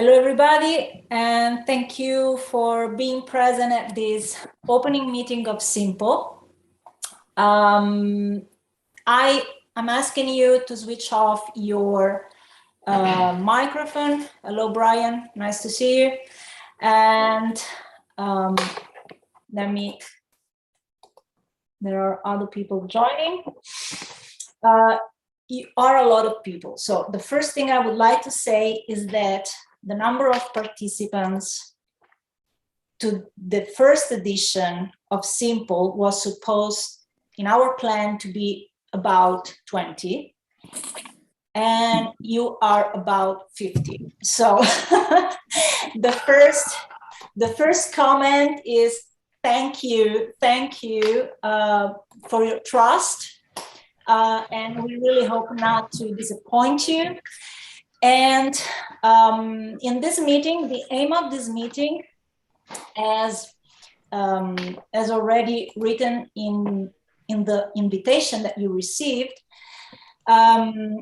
Hello, everybody, and thank you for being present at this opening meeting of SYMPLE. I am asking you to switch off your microphone. Hello, Brian. Nice to see you. And there are other people joining. You are a lot of people. So the first thing I would like to say is that the number of participants to the first edition of SYMPLE was supposed in our plan to be about 20, and you are about 50. So the first comment is thank you for your trust, and we really hope not to disappoint you. And in this meeting, the aim of this meeting, as already written in the invitation that you received,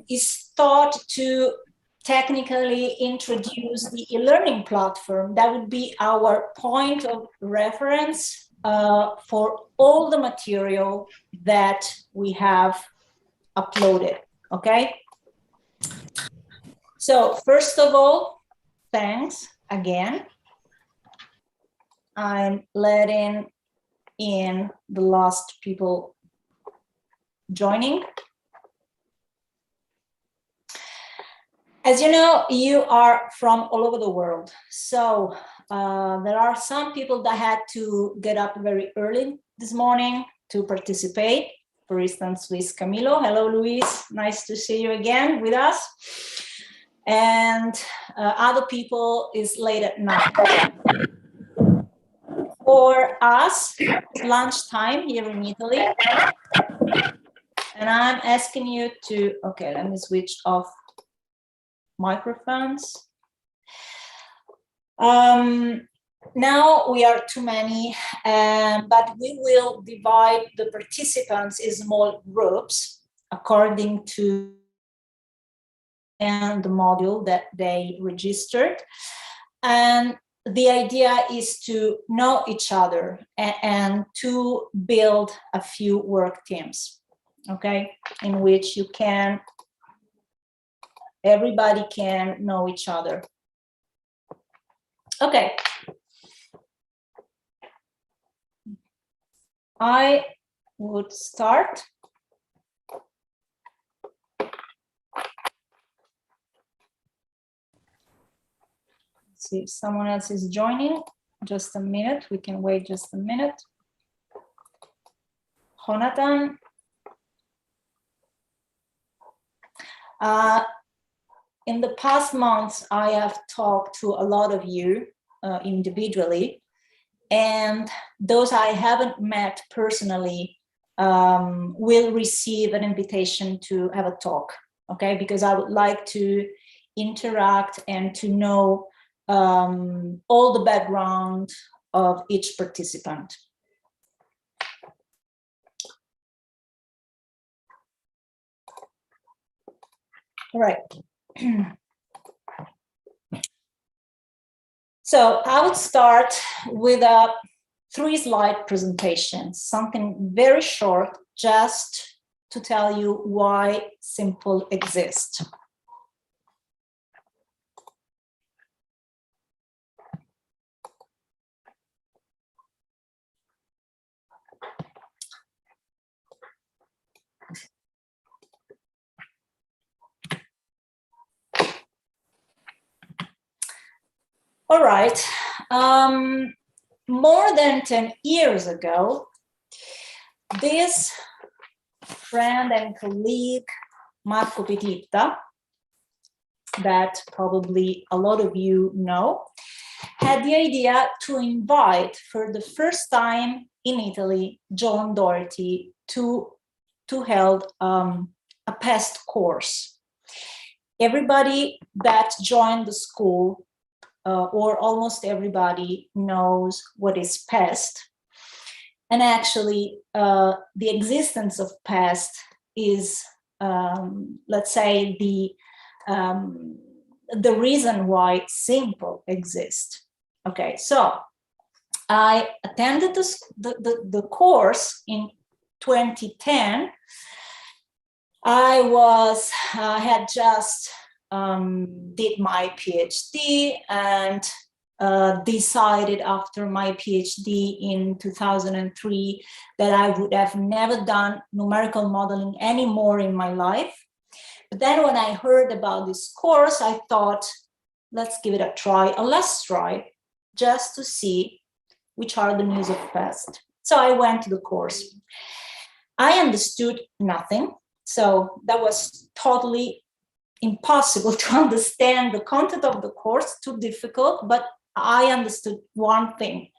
is thought to technically introduce the e-learning platform that would be our point of reference for all the material that we have uploaded, okay? So first of all, thanks again. I'm letting in the last people joining. As you know, you are from all over the world. So there are some people that had to get up very early this morning to participate. For instance, Luis Camilo. Hello, Luis. Nice to see you again with us. And other people is late at night. For us, it's lunchtime here in Italy. And I'm asking you to, okay, let me switch off microphones. Now we are too many, but we will divide the participants in small groups according to the module that they registered. And the idea is to know each other and to build a few work teams, okay, in which everybody can know each other. Okay. I would start. Let's see if someone else is joining. Just a minute. We can wait just a minute. Jonathan. In the past months, I have talked to a lot of you individually, and those I haven't met personally will receive an invitation to have a talk, okay? Because I would like to interact and to know all the background of each participant. All right. So I would start with a 3-slide presentation, something very short, just to tell you why SYMPLE exists. All right, more than 10 years ago, this friend and colleague, Marco Petitta, that probably a lot of you know, had the idea to invite for the first time in Italy, John Doherty to hold a pest course. Everybody that joined the school or almost everybody knows what is pest. And actually, the existence of pest is, let's say, the the reason why SYMPLE exists. Okay, so I attended the course in 2010. I had just did my PhD and decided after my PhD in 2003 that I would have never done numerical modeling anymore in my life. But then when I heard about this course, I thought, let's give it a try, a let's try, just to see which are the news of past. So I went to the course. I understood nothing. So that was totally impossible to understand the content of the course, too difficult, but I understood one thing.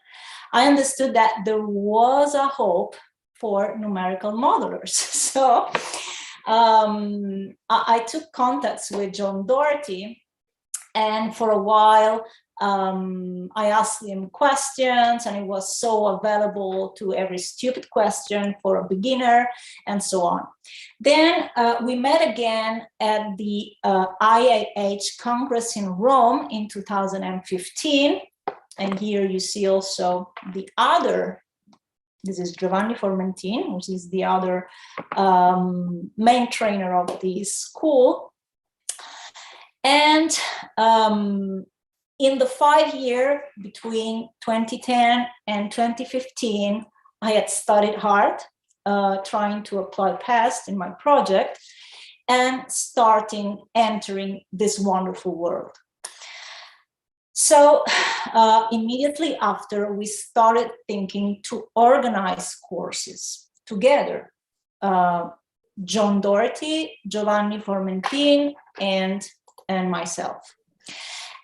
I understood that there was a hope for numerical modelers. So I took contacts with John Doherty, and for a while I asked him questions, and he was so available to every stupid question for a beginner and so on. Then we met again at the IAH Congress in Rome in 2015. And here you see also the other, this is Giovanni Formentin, which is the other main trainer of the school. And in the 5 years between 2010 and 2015, I had studied hard, trying to apply past in my project and entering this wonderful world. So immediately after, we started thinking to organize courses together. John Doherty, Giovanni Formentin, and myself.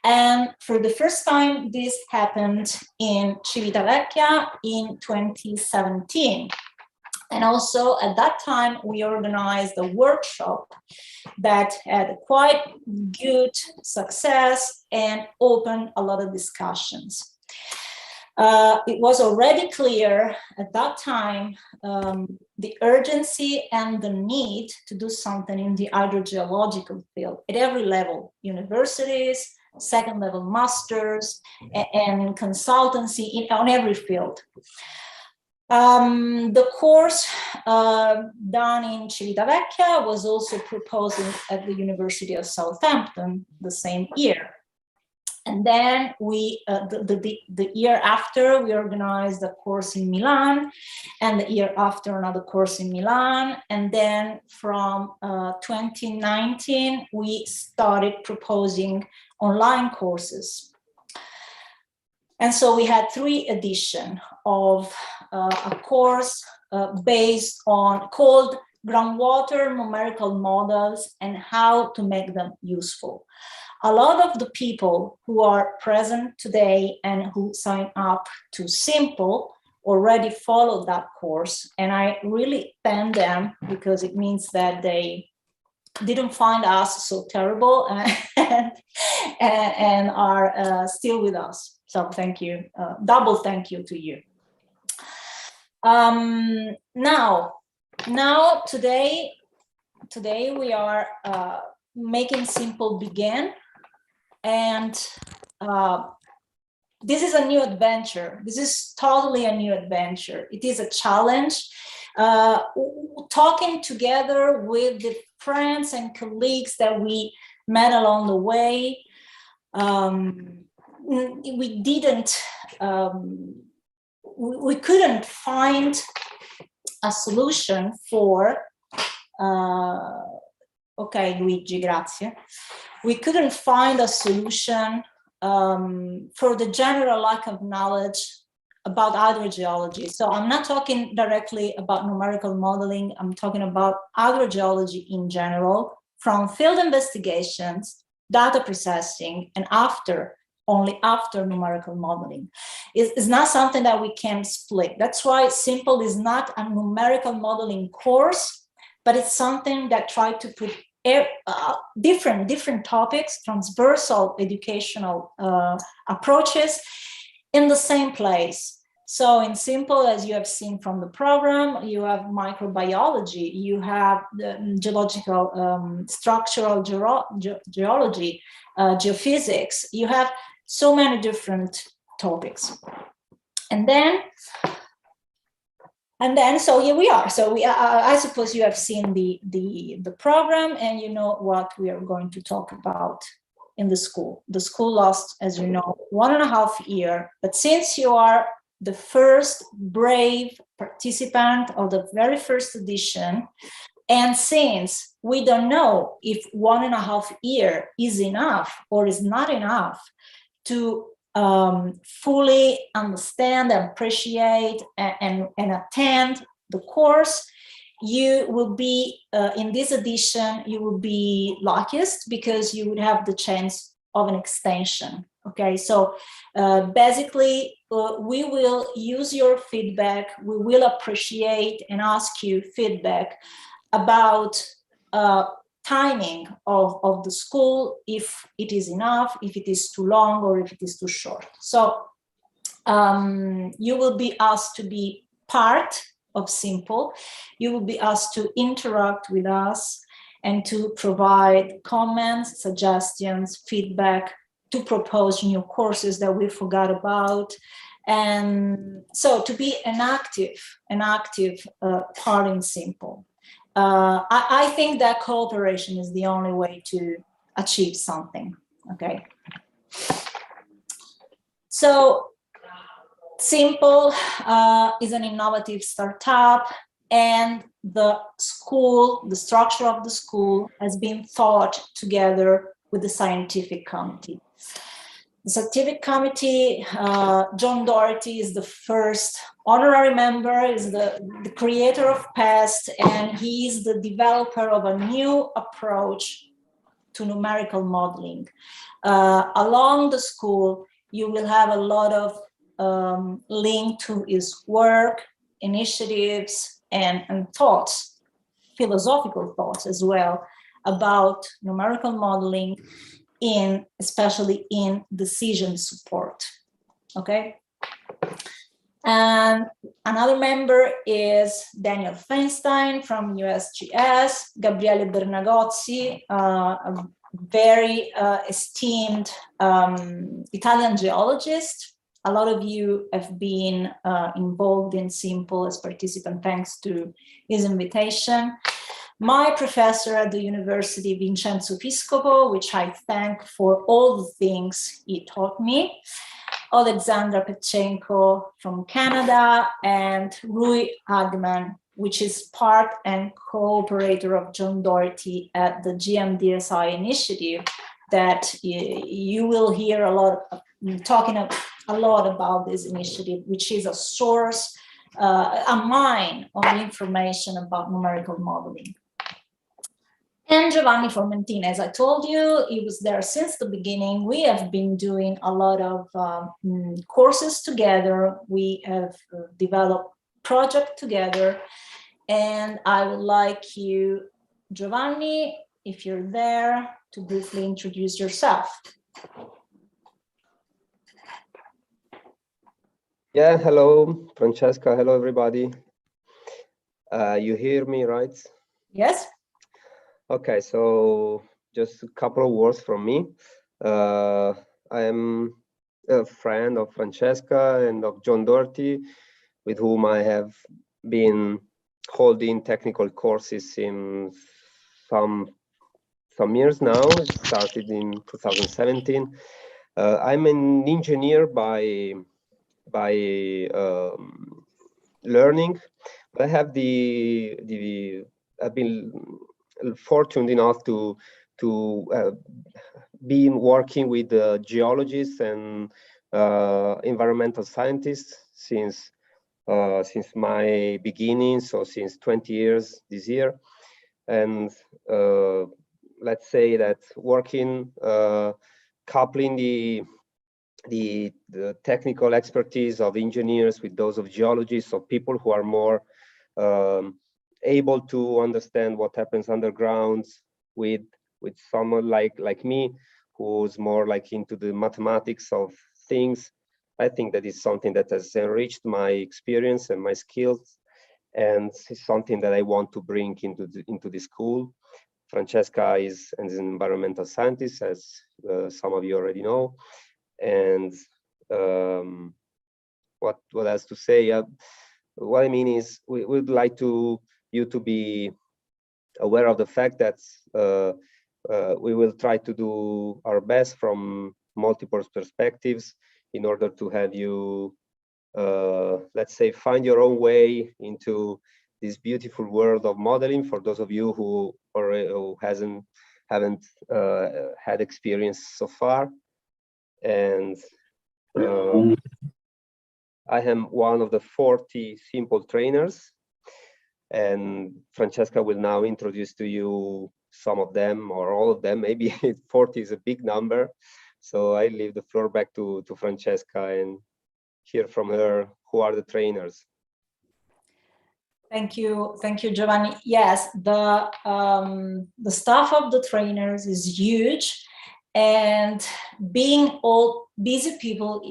And for the first time, this happened in Civitavecchia in 2017. And also at that time, we organized a workshop that had quite good success and opened a lot of discussions. It was already clear at that time the urgency and the need to do something in the hydrogeological field at every level, universities, second level masters, and consultancy on every field. The course done in Civitavecchia was also proposed at the University of Southampton the same year. And then the year after, we organized a course in Milan, and the year after another course in Milan. And then from 2019, we started proposing online courses. And so we had 3 editions of a course based on called Groundwater Numerical Models and How to Make Them Useful. A lot of the people who are present today and who sign up to SYMPLE already followed that course. And I really thank them, because it means that they didn't find us so terrible and are still with us. So thank you, double thank you to you. Now today we are making SYMPLE begin, and this is a new adventure. This is totally a new adventure. It is a challenge. Talking together with the friends and colleagues that we met along the way, we couldn't find a solution for, okay, Luigi, grazie. We couldn't find a solution for the general lack of knowledge about hydrogeology. So I'm not talking directly about numerical modeling. I'm talking about hydrogeology in general, from field investigations, data processing, and only after numerical modeling. It's not something that we can split. That's why SYMPLE is not a numerical modeling course, but it's something that tries to put different topics, transversal educational approaches in the same place, So in SYMPLE, as you have seen from the program, you have microbiology, you have the geological, structural geology, geophysics, you have so many different topics. And then, so here we are. So I suppose you have seen the program and you know what we are going to talk about in the school. The school lost, as you know, 1.5 years, but since you are the first brave participant of the very first edition, and since we don't know if 1.5 years is enough or is not enough to fully understand and appreciate and attend the course, you will be, in this edition, you will be luckiest because you would have the chance of an extension. Okay, so basically, we will use your feedback, we will appreciate and ask you feedback about timing of the school, if it is enough, if it is too long, or if it is too short. So you will be asked to be part of SYMPLE. You will be asked to interact with us and to provide comments, suggestions, feedback, to propose new courses that we forgot about. And so to be an active part in SYMPLE. I think that cooperation is the only way to achieve something, okay? So SYMPLE is an innovative startup, and the school, the structure of the school has been thought together with the scientific committee. The scientific committee, John Doherty is the first honorary member, is the creator of PEST, and he is the developer of a new approach to numerical modeling. Along the school, you will have a lot of link to his work, initiatives, and thoughts, philosophical thoughts as well, about numerical modeling, especially in decision support. Okay. And another member is Daniel Feinstein from USGS, Gabriele Bernagozzi, a very esteemed Italian geologist. A lot of you have been involved in SYMPLE as participant thanks to his invitation. My professor at the university, Vincenzo Piscopo, which I thank for all the things he taught me, Alexandra Petchenko from Canada, and Rui Hagman, which is part and co-operator of John Doherty at the GMDSI initiative, that you will hear a lot of, talking a lot about this initiative, which is a source, a mine of information about numerical modeling. And Giovanni Formentina, as I told you, he was there since the beginning. We have been doing a lot of courses together. We have developed project together. And I would like you, Giovanni, if you're there, to briefly introduce yourself. Yeah, hello, Francesca. Hello, everybody. You hear me, right? Yes. Okay, so just a couple of words from me. I am a friend of Francesca and of John Doherty, with whom I have been holding technical courses in some years now. It started in 2017. I'm an engineer by learning, but I have I've been fortunate enough to be working with geologists and environmental scientists since my beginning, so since 20 years this year. And let's say that working, coupling the technical expertise of engineers with those of geologists, of people who are more able to understand what happens underground, with someone like me, who's more like into the mathematics of things. I think that is something that has enriched my experience and my skills, and it's something that I want to bring into the school. Francesca is an environmental scientist, as some of you already know. And what else to say? What I mean is, we would like you to be aware of the fact that we will try to do our best from multiple perspectives in order to have you, let's say, find your own way into this beautiful world of modeling, for those of you who haven't had experience so far. And I am one of the 40 SYMPLE trainers, and Francesca will now introduce to you some of them, or all of them. Maybe 40 is a big number. So I leave the floor back to Francesca and hear from her who are the trainers. Thank you, Giovanni. Yes, the staff of the trainers is huge, and being all busy people,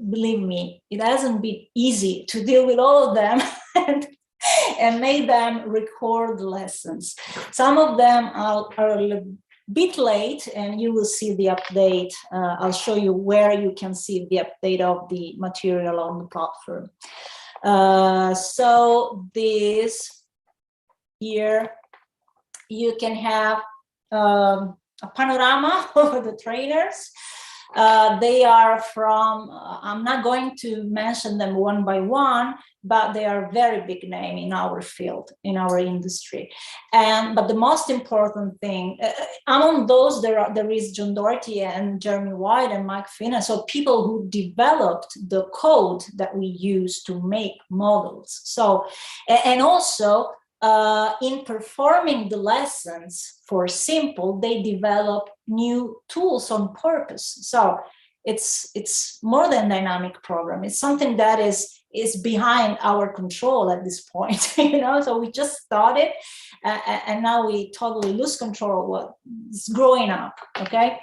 believe me, it hasn't been easy to deal with all of them and make them record lessons. Some of them are a little bit late, and you will see the update. I'll show you where you can see the update of the material on the platform. So this here, you can have a panorama of the trainers. They are from, I'm not going to mention them one by one, but they are very big name in our field, in our industry. But the most important thing, among those, there is John Doherty and Jeremy White and Mike Finnan, so people who developed the code that we use to make models. So, and also, in performing the lessons for SYMPLE, they develop new tools on purpose. So it's more than dynamic program. It's something that is behind our control at this point, you know. So we just started, and now we totally lose control of what's growing up. Okay.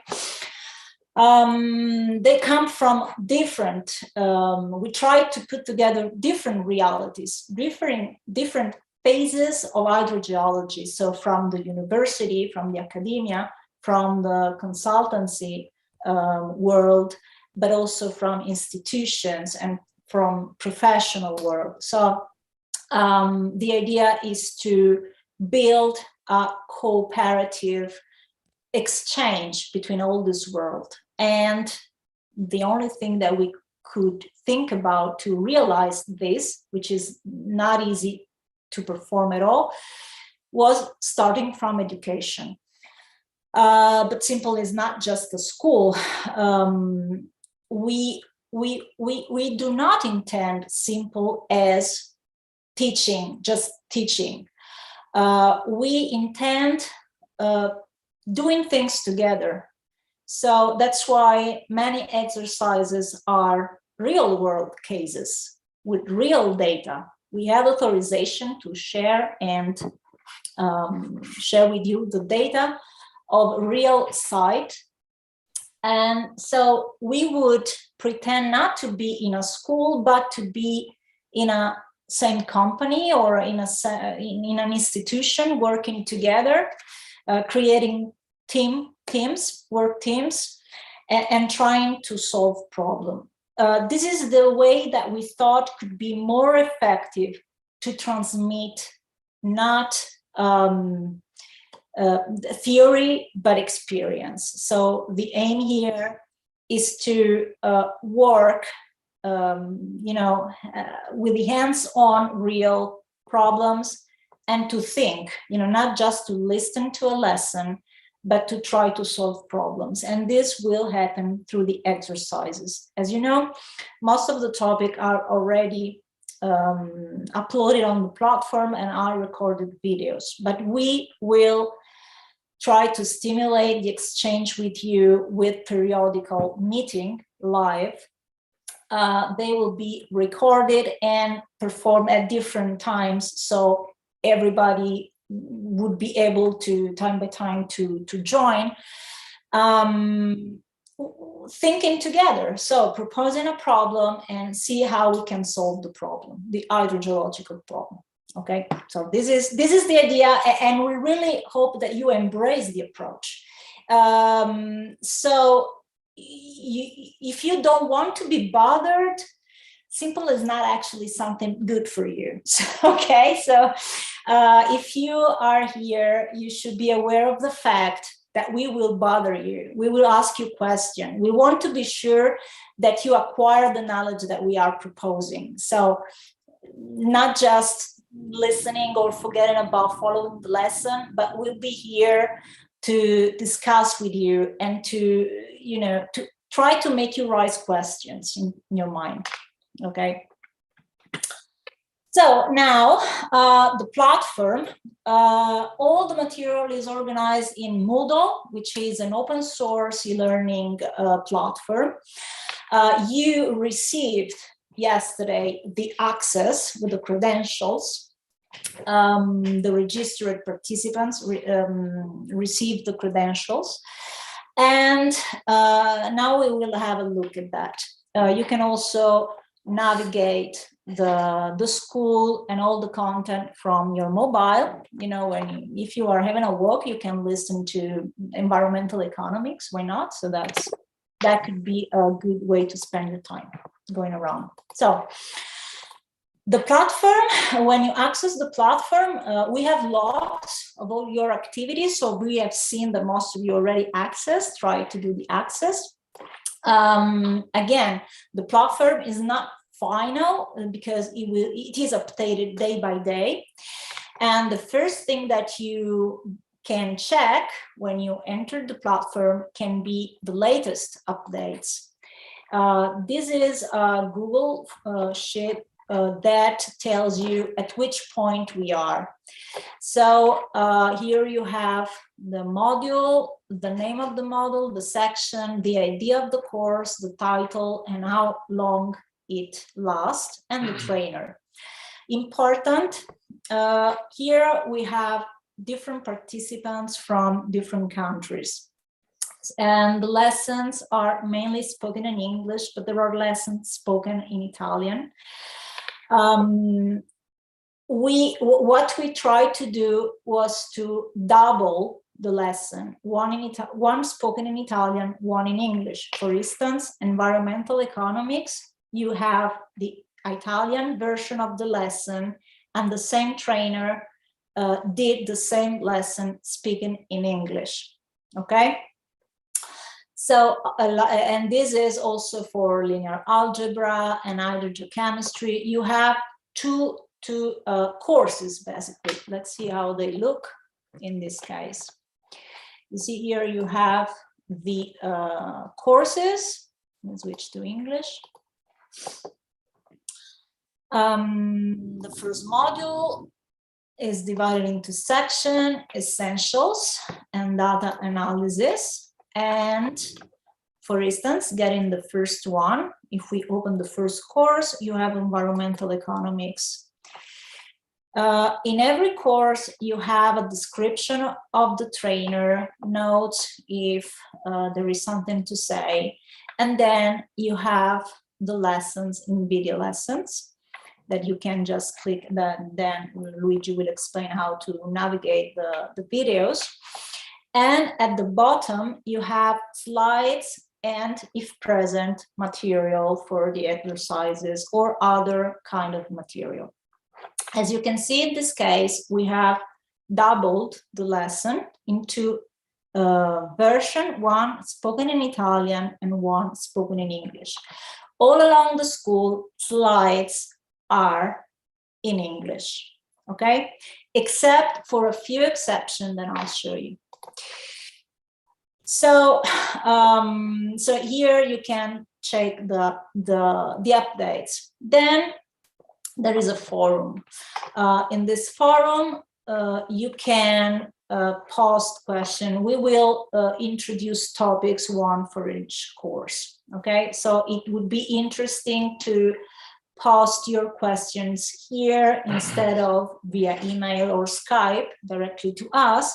They come from different. We try to put together different realities, different phases of hydrogeology. So from the university, from the academia, from the consultancy world, but also from institutions and from professional world. So the idea is to build a cooperative exchange between all this world. And the only thing that we could think about to realize this, which is not easy to perform at all, was starting from education. But SYMPLE is not just a school. We do not intend SYMPLE as teaching, just teaching. We intend doing things together. So that's why many exercises are real world cases with real data. We have authorization to share and share with you the data of real site. And so we would pretend not to be in a school, but to be in a same company or in an institution working together, creating work teams, and trying to solve problems. This is the way that we thought could be more effective to transmit not theory, but experience. So the aim here is to work, with the hands-on real problems, and to think, not just to listen to a lesson, but to try to solve problems. And this will happen through the exercises. As you know, most of the topics are already uploaded on the platform and are recorded videos, but we will try to stimulate the exchange with you with periodical meeting live. They will be recorded and performed at different times, so everybody would be able to time by time to join. thinking together. So proposing a problem and see how we can solve the problem, the hydrogeological problem. Okay, so this is the idea, and we really hope that you embrace the approach. So if you don't want to be bothered, SYMPLE is not actually something good for you. So, okay, so if you are here, you should be aware of the fact that we will bother you. We will ask you questions. We want to be sure that you acquire the knowledge that we are proposing. So not just listening or forgetting about following the lesson, but we'll be here to discuss with you and to, you know, to try to make you raise questions in your mind. Okay. So now the platform, all the material is organized in Moodle, which is an open source e-learning platform. You received yesterday the access with the credentials. The registered participants received the credentials. And now we will have a look at that. You can also navigate the school and all the content from your mobile. You know, if you are having a walk, you can listen to environmental economics. Why not? So that could be a good way to spend your time going around. So the platform, when you access the platform, we have logs of all your activities. So we have seen that most of you already accessed, try to do the access. Again, the platform is not final because it is updated day by day. And the first thing that you can check when you enter the platform can be the latest updates. This is a Google sheet that tells you at which point we are. So here you have the module, the name of the module, the section, the idea of the course, the title, and how long it lasts, and the trainer. Important, here we have different participants from different countries. And the lessons are mainly spoken in English, but there are lessons spoken in Italian. What we tried to do was to double the lesson, one spoken in Italian, one in English. For instance, environmental economics, you have the Italian version of the lesson, and the same trainer did the same lesson speaking in English. Okay. So, and this is also for linear algebra and hydrogeochemistry. You have two courses, basically. Let's see how they look in this case. You see here you have the courses. Let's switch to English. The first module is divided into section, essentials, and data analysis. And for instance, getting the first one, if we open the first course, you have environmental economics. In every course, you have a description of the trainer, notes if there is something to say, and then you have the lessons in video lessons that you can just click. Then Luigi will explain how to navigate the videos. And at the bottom, you have slides and, if present, material for the exercises or other kind of material. As you can see in this case, we have doubled the lesson into version, one spoken in Italian and one spoken in English. All along the school, slides are in English, okay? Except for a few exceptions that I'll show you. So, so here you can check the updates. Then there is a forum. In this forum, you can post questions. We will introduce topics, one for each course. Okay, so it would be interesting to post your questions here instead of via email or Skype directly to us,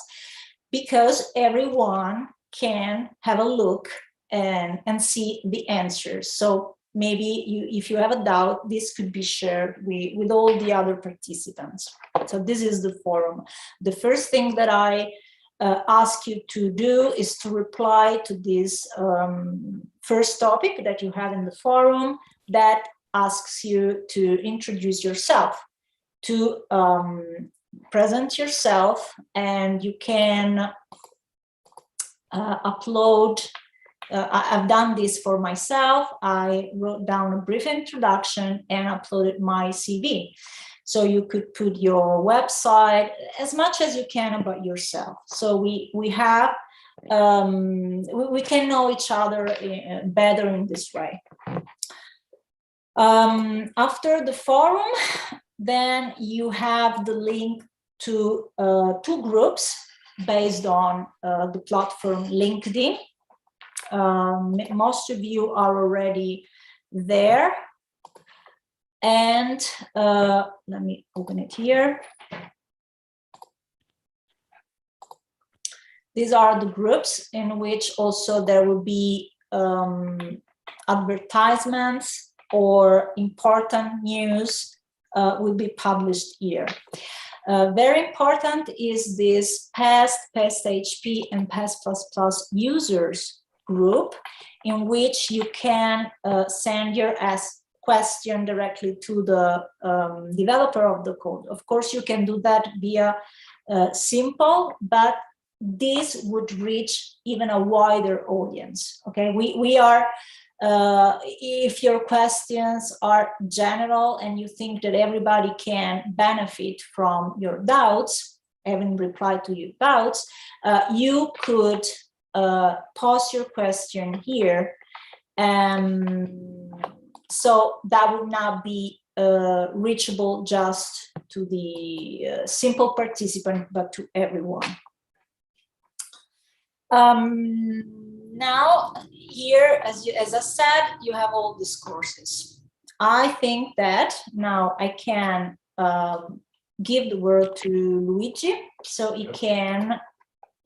because everyone can have a look and see the answers. So maybe if you have a doubt, this could be shared with all the other participants. So this is the forum. The first thing that I ask you to do is to reply to this first topic that you have in the forum that asks you to introduce yourself, to present yourself, and you can upload. I've done this for myself. I wrote down a brief introduction and uploaded my CV. So you could put your website, as much as you can about yourself. So we have, we can know each other better in this way. After the forum, then you have the link to 2 groups based on the platform LinkedIn. Most of you are already there. And let me open it here. These are the groups in which also there will be advertisements or important news will be published here. Very important is this past HP, and past++ users group, in which you can send your question directly to the developer of the code. Of course, you can do that via SYMPLE, but this would reach even a wider audience. Okay, we are, if your questions are general and you think that everybody can benefit from your doubts, having replied to your doubts, you could post your question here. So that would not be reachable just to the SYMPLE participant, but to everyone. Now, here, as I said, you have all these courses. I think that now I can give the word to Luigi, so he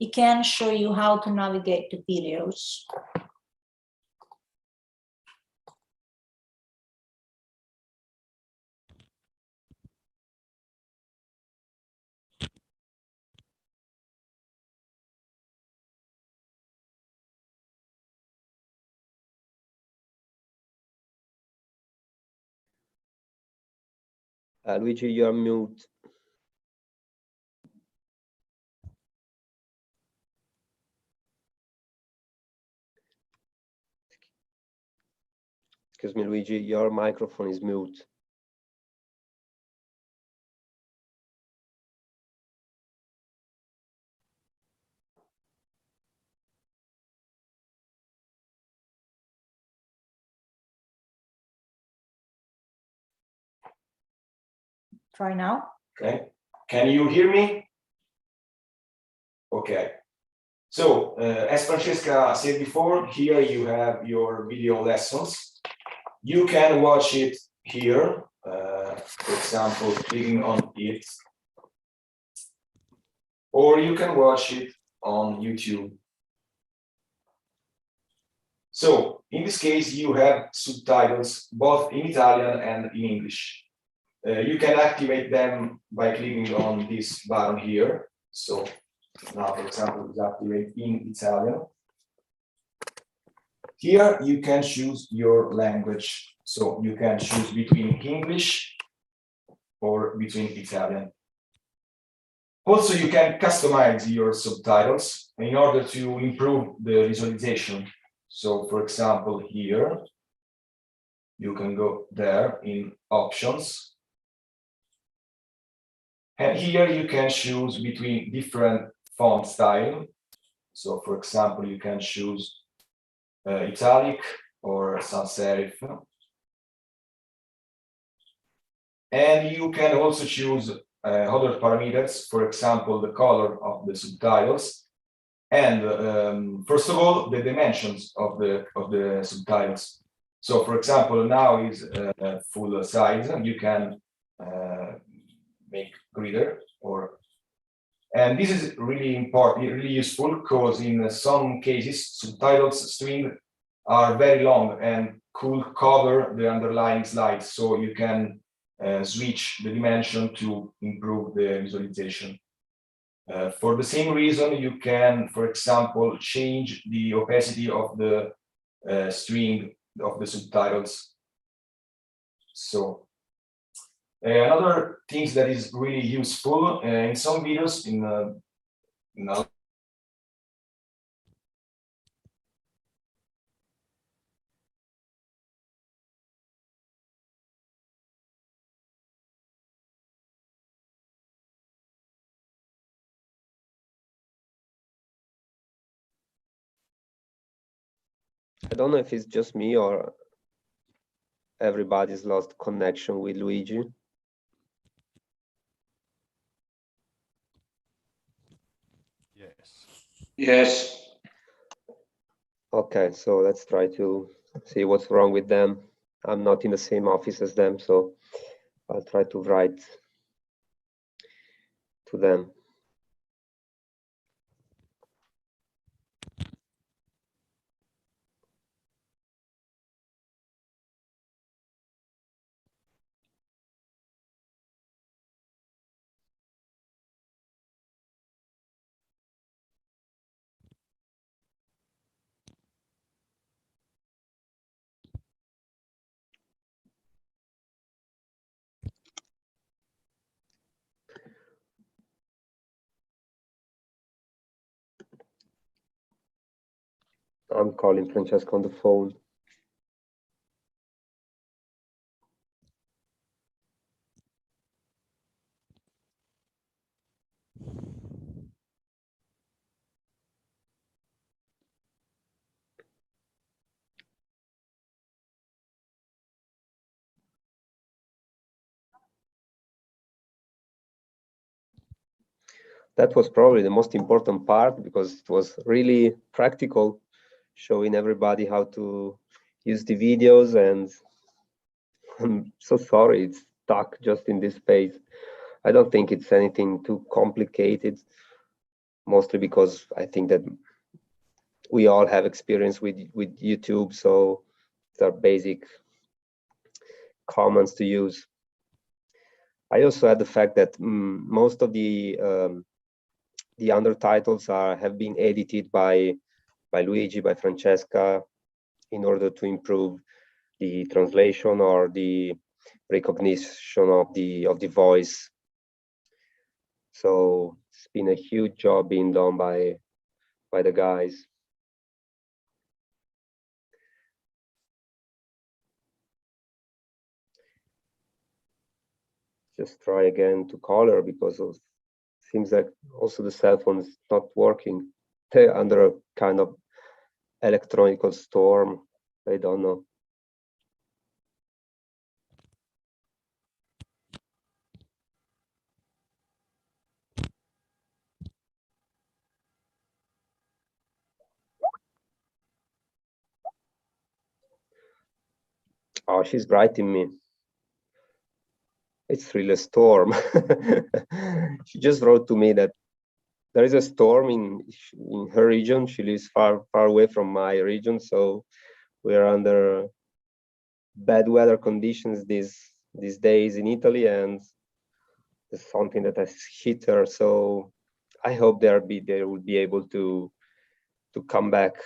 can show you how to navigate the videos. Luigi, you are mute. Excuse me, Luigi, your microphone is mute. Try now. Okay, can you hear me? Okay, so as Francesca said before, here you have your video lessons. You can watch it here, for example, clicking on it, or you can watch it on YouTube. So in this case, you have subtitles both in Italian and in English. You can activate them by clicking on this button here. So now, for example, it's activate in Italian. Here you can choose your language. So you can choose between English or between Italian. Also, you can customize your subtitles in order to improve the visualization. So, for example, here you can go there in options. And here you can choose between different font style. So, for example, you can choose italic or sans serif. And you can also choose other parameters, for example, the color of the subtitles, and first of all, the dimensions of the subtitles. So, for example, now is full size. You can make greater, and this is really important, really useful, because in some cases subtitles string are very long and could cover the underlying slides, so you can switch the dimension to improve the visualization. For the same reason, you can, for example, change the opacity of the string of the subtitles. So another thing that is really useful in some videos, in I don't know if it's just me or everybody's lost connection with Luigi. Yes. Yes. Okay, so let's try to see what's wrong with them. I'm not in the same office as them, so I'll try to write to them. I'm calling Francesca on the phone. That was probably the most important part because it was really practical, showing everybody how to use the videos, and I'm so sorry it's stuck just in this space. I don't think it's anything too complicated, mostly because I think that we all have experience with YouTube, so they're basic commands to use. I also had the fact that most of the undertitles have been edited by Luigi, by Francesca, in order to improve the translation or the recognition of the voice. So it's been a huge job being done by the guys. Just try again to call her because it seems like also the cell phone is not working. They're under a kind of electronic storm. I don't know. Oh, she's writing me. It's really a storm. She just wrote to me that there is a storm in her region. She lives far away from my region, so we're under bad weather conditions these days in Italy, and it's something that has hit her. So I hope they will be able to come back.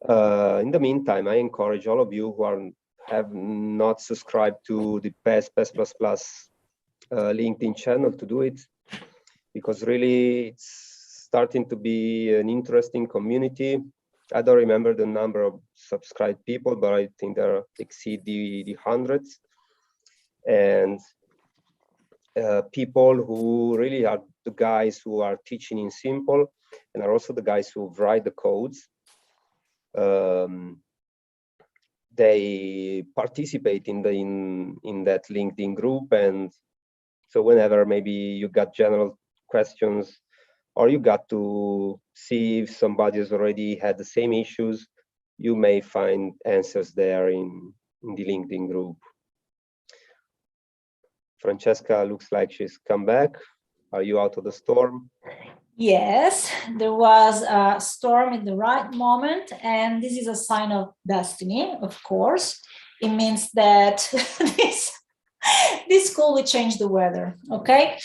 In the meantime, I encourage all of you who have not subscribed to the PES LinkedIn channel to do it, because really it's starting to be an interesting community. I don't remember the number of subscribed people, but I think they exceed the hundreds. And people who really are the guys who are teaching in SYMPLE, and are also the guys who write the codes. They participate in that LinkedIn group, and so whenever maybe you got general questions, or you got to see if somebody has already had the same issues, you may find answers there in the LinkedIn group. Francesca looks like she's come back. Are you out of the storm? Yes, there was a storm in the right moment, and this is a sign of destiny, of course. It means that this school will change the weather, okay?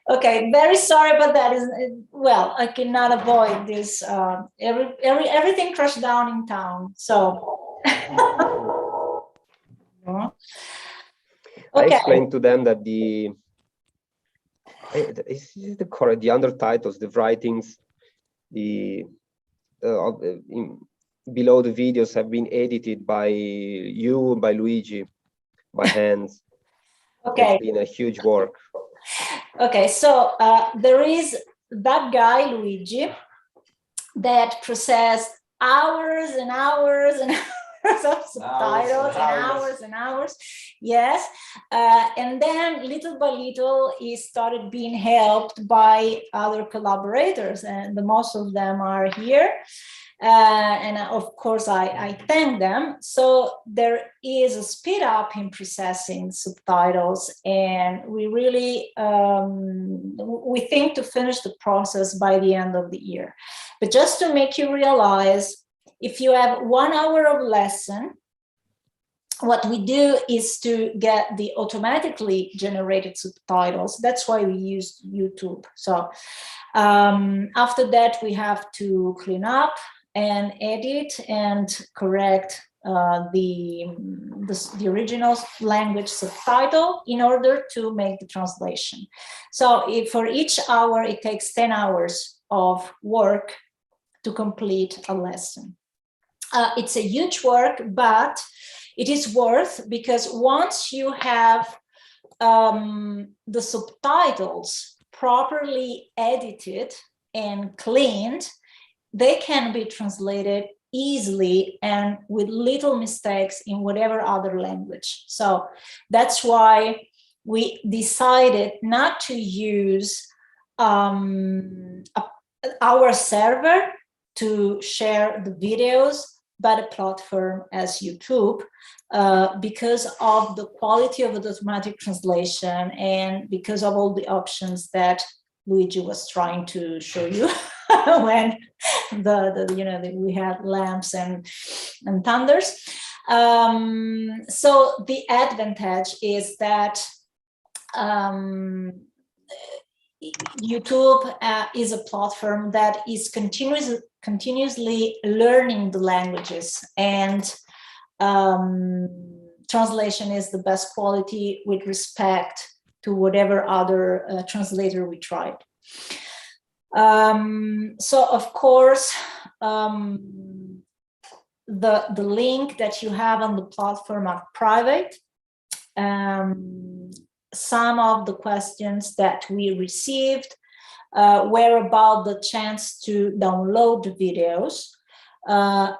Okay, very sorry about that. Well, I cannot avoid this. Everything crashed down in town, so. I Okay. explained to them that the undertitles, the writings, below the videos have been edited by you, by Luigi, by hands. Okay. It's been a huge work. Okay, so there is that guy, Luigi, that processed hours and hours and hours of subtitles and hours and hours. Yes. And then little by little, he started being helped by other collaborators, and the most of them are here. And of course, I thank them. So there is a speed up in processing subtitles, and we really we think to finish the process by the end of the year. But just to make you realize, if you have 1 hour of lesson, what we do is to get the automatically generated subtitles. That's why we use YouTube. So after that, we have to clean up and edit and correct the original language subtitle in order to make the translation. So for each hour, it takes 10 hours of work to complete a lesson. It's a huge work, but it is worth, because once you have the subtitles properly edited and cleaned, they can be translated easily and with little mistakes in whatever other language. So that's why we decided not to use our server to share the videos, but a platform as YouTube, because of the quality of the automatic translation and because of all the options that Luigi was trying to show you when we had lamps and thunders. So the advantage is that YouTube is a platform that is continuously learning the languages, and translation is the best quality with respect to whatever other translator we tried. So of course, the link that you have on the platform are private. Some of the questions that we received were about the chance to download the videos.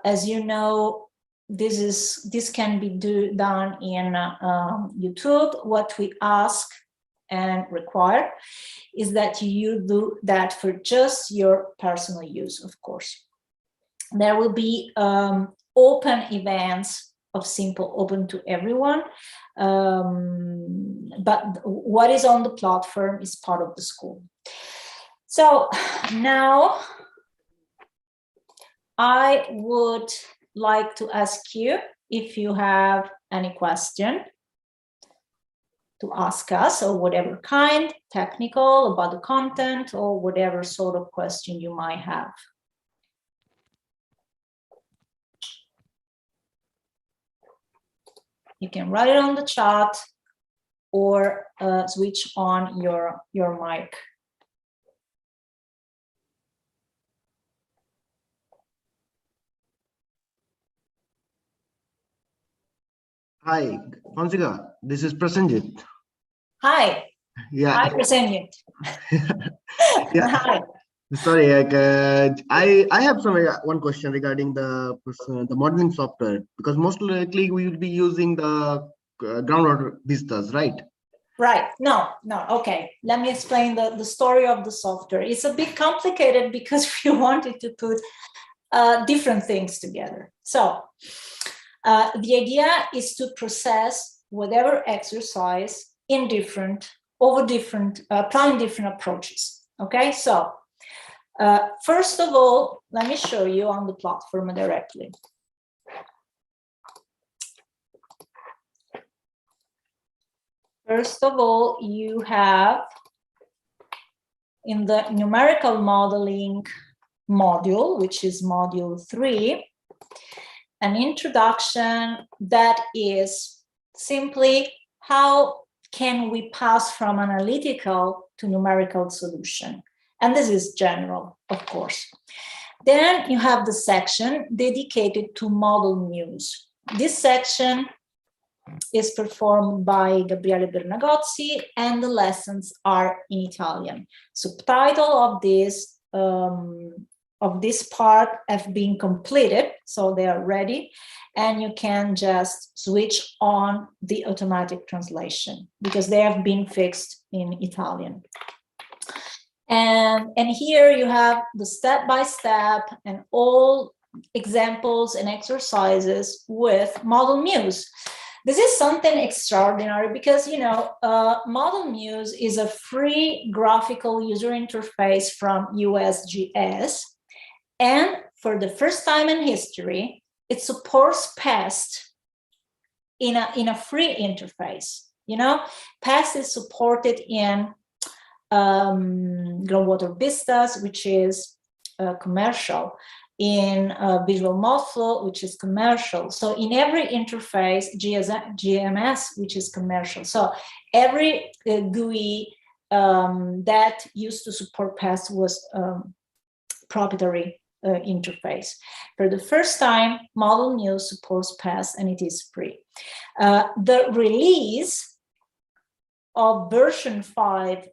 As you know, this can be done in YouTube. What we ask and require is that you do that for just your personal use, of course. There will be open events of SYMPLE open to everyone, but what is on the platform is part of the school. So now I would like to ask you if you have any question to ask us, or whatever kind, technical, about the content, or whatever sort of question you might have. You can write it on the chat or switch on your mic. Hi, Fonseca, this is Prasenjit. Hi. Yeah. Hi, Prasenjit. Yeah. Hi. Sorry, I have one question regarding the modeling software, because most likely we will be using the groundwater vistas, right? Right. No. Okay. Let me explain the story of the software. It's a bit complicated because we wanted to put different things together. So the idea is to process whatever exercise in different over applying different approaches. Okay, so first of all, let me show you on the platform directly. First of all, you have in the numerical modeling module, which is module 3, an introduction that is simply how can we pass from analytical to numerical solution. And this is general, of course. Then you have the section dedicated to model news. This section is performed by Gabriele Bernagozzi, and the lessons are in Italian. Subtitle of this part have been completed, so they are ready, and you can just switch on the automatic translation because they have been fixed in Italian. And here you have the step-by-step and all examples and exercises with Model Muse. This is something extraordinary because, you know, Model Muse is a free graphical user interface from USGS. And for the first time in history, it supports PEST in a free interface. You know, PEST is supported in Groundwater Vistas, which is commercial, in Visual Modelflow, which is commercial. So in every interface, GMS, which is commercial. So every GUI that used to support PEST was proprietary interface. For the first time, Model Muse supports PEST and it is free. The release of version 5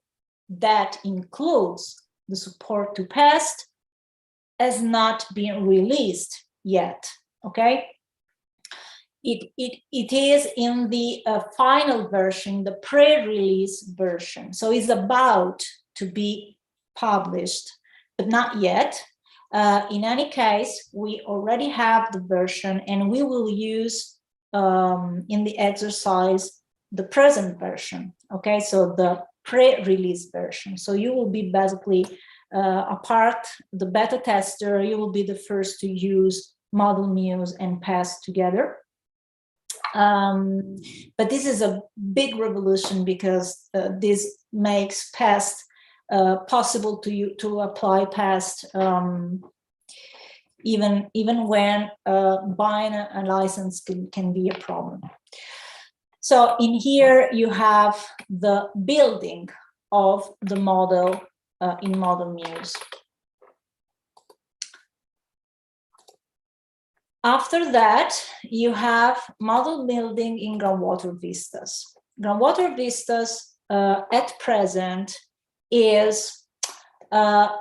that includes the support to PEST has not been released yet, okay? It is in the final version, the pre-release version. So it's about to be published, but not yet. In any case, we already have the version and we will use in the exercise the present version, okay? So the pre-release version. So you will be basically the beta tester, you will be the first to use Model Muse and PEST together. But this is a big revolution because this makes PEST possible to apply PEST even when buying a license can be a problem. So in here you have the building of the model in Model Muse. After that, you have model building in Groundwater Vistas. Groundwater Vistas at present is the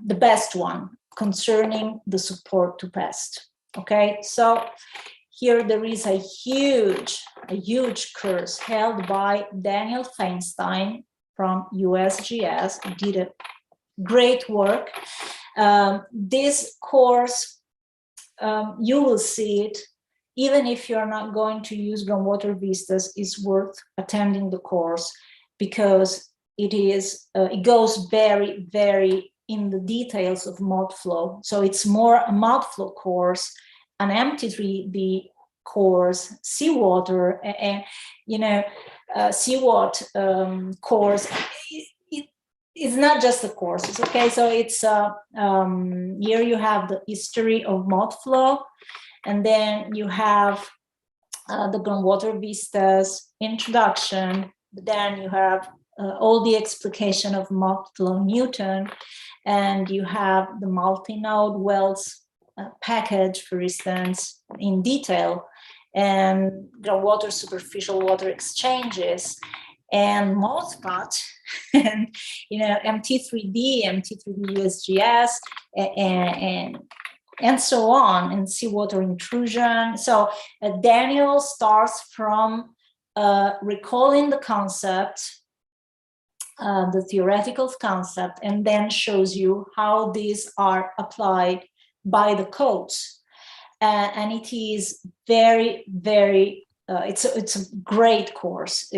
best one concerning the support to PEST. Okay, so here there is a huge course held by Daniel Feinstein from USGS. He did a great work. This course, you will see it, even if you're not going to use Groundwater Vistas, is worth attending the course because it goes very, very in the details of Modelflow. So it's more a Modelflow course, an MT3D course, seawater, and seawater course. It's not just a course. It's okay. So it's here you have the history of Modelflow, and then you have the Groundwater Vistas introduction. Then you have all the explication of Modelflow Newton, and you have the multi-node wells package, for instance, in detail, and groundwater superficial water exchanges, and MOSPAT, and MT3D USGS, and so on, and seawater intrusion. So Daniel starts from recalling the concept, the theoretical concept, and then shows you how these are applied by the codes. And it is very, very it's a great course.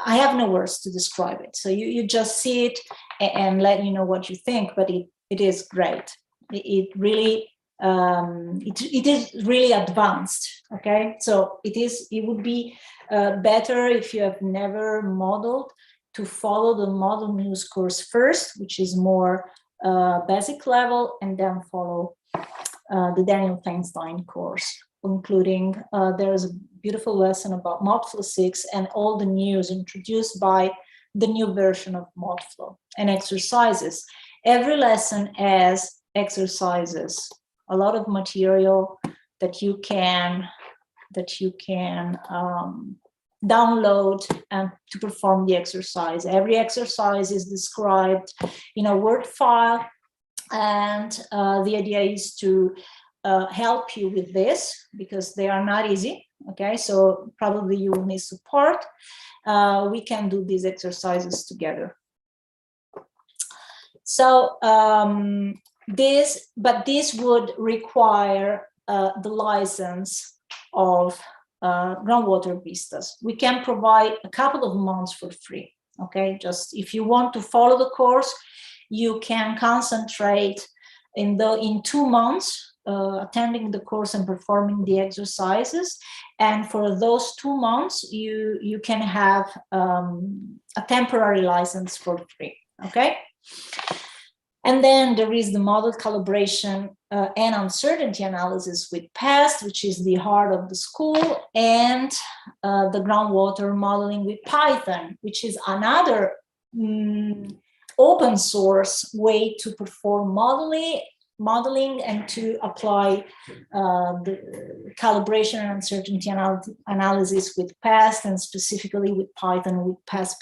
I have no words to describe it. So you just see it and let you know what you think, but it is great. It really it is really advanced. Okay, so it would be better if you have never modeled to follow the Model Muse course first, which is more basic level, and then follow the Daniel Feinstein course, including there is a beautiful lesson about Modflow 6 and all the news introduced by the new version of Modflow and exercises. Every lesson has exercises, a lot of material that you can download and to perform the exercise. Every exercise is described in a Word file, and the idea is to help you with this because they are not easy. Okay, so probably you will need support. We can do these exercises together. So this would require the license of groundwater vistas. We can provide a couple of months for free. Okay, just if you want to follow the course, you can concentrate in 2 months attending the course and performing the exercises, and for those 2 months you can have a temporary license for free. Okay, and then there is the model calibration and uncertainty analysis with PAST, which is the heart of the school, and the groundwater modeling with Python, which is another open source way to perform modeling and to apply the calibration and uncertainty analysis with PAST, and specifically with Python with PAST++.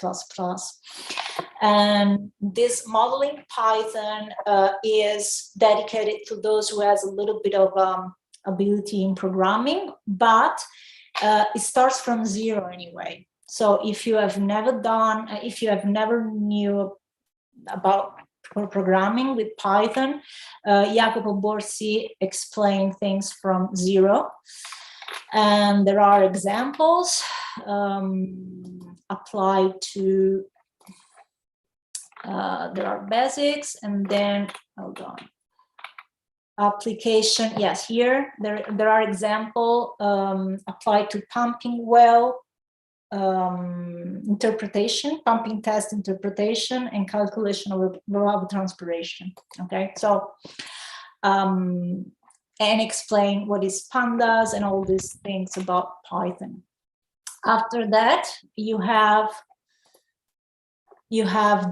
And this modeling Python is dedicated to those who has a little bit of ability in programming, but it starts from zero anyway. So if you have never knew about programming with Python, Jacopo Borsi explained things from zero, and there are examples applied to. There are basics, and then hold on. Application, yes, here there are example applied to pumping well interpretation, pumping test interpretation, and calculation of evapotranspiration. Okay, so and explain what is pandas and all these things about Python. After that, you have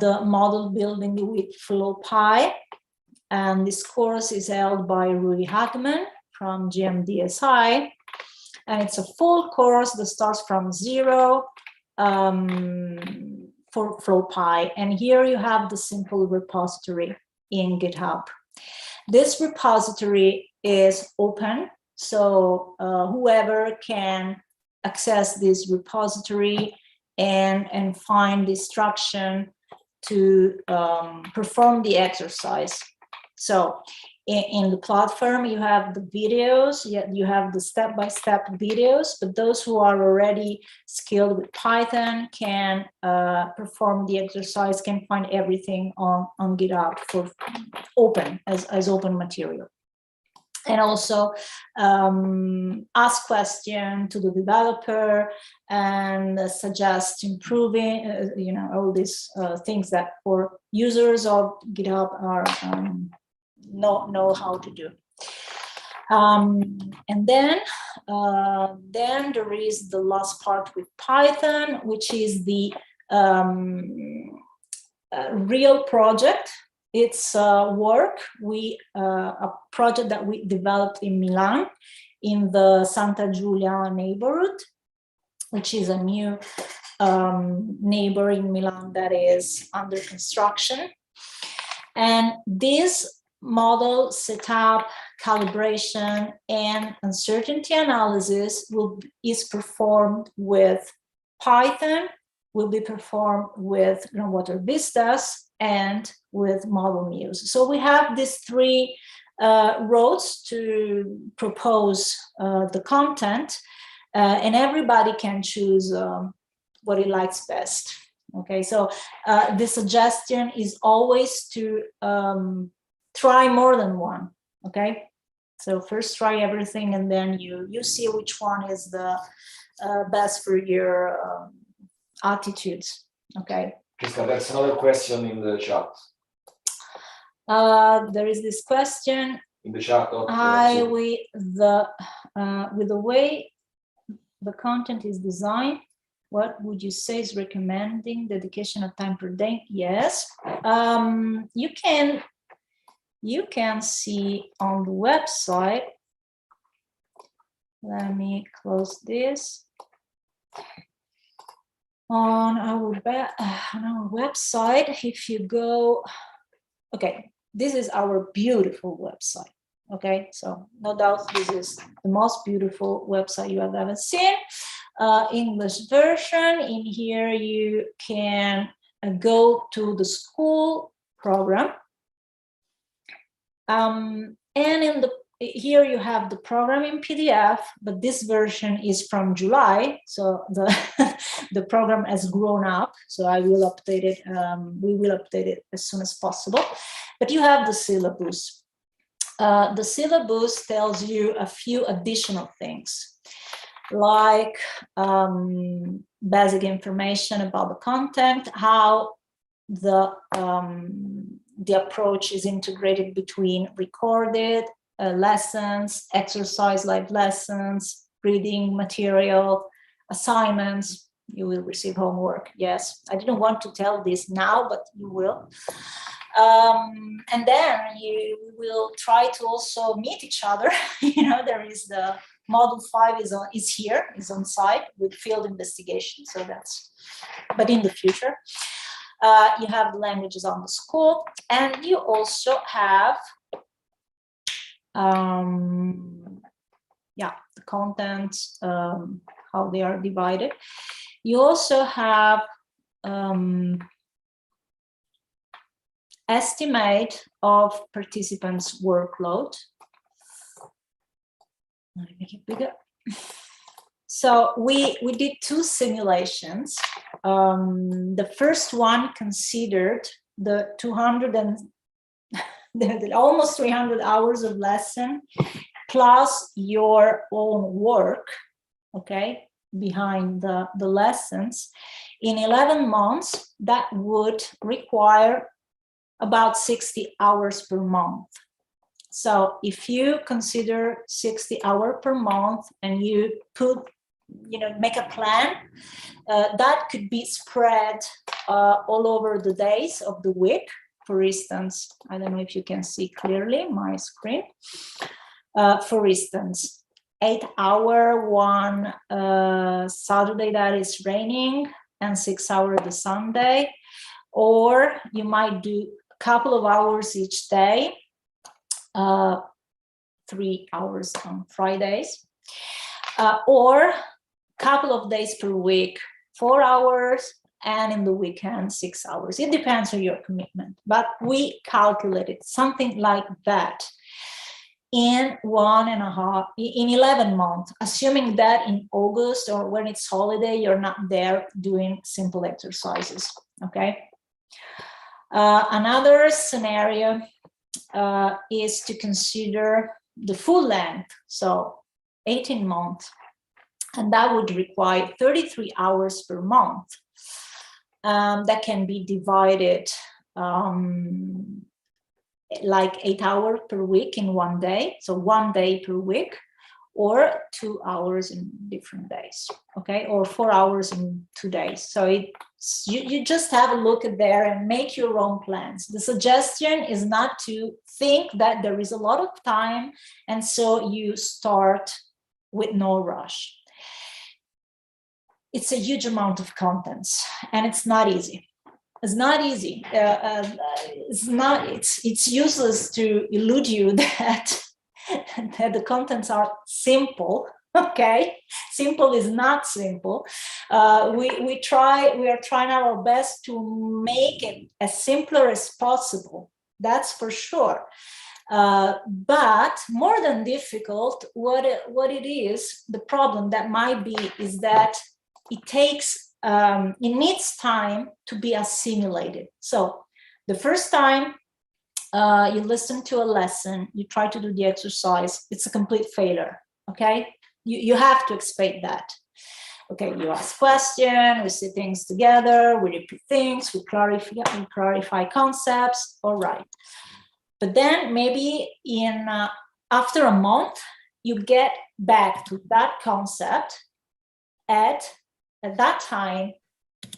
the model building with FlowPy, and this course is held by Rui Hagman from GMDSI. And it's a full course that starts from zero for FlowPy. And here you have the SYMPLE repository in GitHub. This repository is open, so whoever can access this repository and find the instruction to perform the exercise. So in the platform, you have the videos, you have the step-by-step videos, but those who are already skilled with Python can perform the exercise, can find everything on GitHub for open, as open material. And also ask questions to the developer and suggest improving, all these things that for users of GitHub are know how to do. And then there is the last part with Python, which is the real project. It's work. A project that we developed in Milan, in the Santa Giulia neighborhood, which is a new neighbor in Milan that is under construction. And this model setup, calibration, and uncertainty analysis is performed with Python, will be performed with groundwater vistas, and with Model Muse. So we have these three roads to propose the content. and everybody can choose what he likes best. Okay, so the suggestion is always to try more than one. Okay, so first try everything, and then you see which one is the best for your attitudes. Okay. Krista, that's another question in the chat. There is this question. In the chat of with the way the content is designed, what would you say is recommending dedication of time per day? Yes, you can see on the website. Let me close this. On our website, if you go, okay, this is our beautiful website. Okay, so no doubt this is the most beautiful website you have ever seen. English version. In here you can go to the school program, and here you have the program in PDF, but this version is from July, so the program has grown up, so I will update it. We will update it as soon as possible. But you have the syllabus. The syllabus tells you a few additional things, like basic information about the content, how the approach is integrated between recorded lessons, exercise live lessons, reading material, assignments. You will receive homework. Yes, I didn't want to tell this now, but you will. And then you will try to also meet each other. There is the module 5 is here, is on site with field investigation. So that's, but in the future, you have the languages on the school, and you also have, the content, how they are divided. You also have estimate of participants' workload. Let me make it bigger. So we did 2 simulations. The first one considered the 200 and the almost 300 hours of lesson plus your own work, okay, behind the lessons. In 11 months, that would require about 60 hours per month. So if you consider 60 hours per month and you make a plan, that could be spread all over the days of the week. For instance, I don't know if you can see clearly my screen. For instance, 8-hour one Saturday that is raining and 6 hours the Sunday, or you might do a couple of hours each day, 3 hours on Fridays, or a couple of days per week, 4 hours, and in the weekend, 6 hours. It depends on your commitment, but we calculated something like that in 11 months, assuming that in August or when it's holiday, you're not there doing simple exercises, okay? Another scenario is to consider the full length, so 18 months, and that would require 33 hours per month. That can be divided like 8 hours per week in one day, so 1 day per week, or 2 hours in different days, okay, or 4 hours in 2 days. So you just have a look at there and make your own plans. The suggestion is not to think that there is a lot of time and so you start with no rush. It's a huge amount of contents and it's not easy. It's not easy. It's useless to elude you that the contents are simple. Okay, simple is not simple. We are trying our best to make it as simpler as possible. That's for sure. But more than difficult, what it is, the problem that might be is that it takes, it needs time to be assimilated. So the first time you listen to a lesson, you try to do the exercise, it's a complete failure, okay? You have to expect that. Okay, you ask questions, we see things together, we repeat things, we clarify concepts, all right. But then maybe after a month, you get back to that concept. At that time,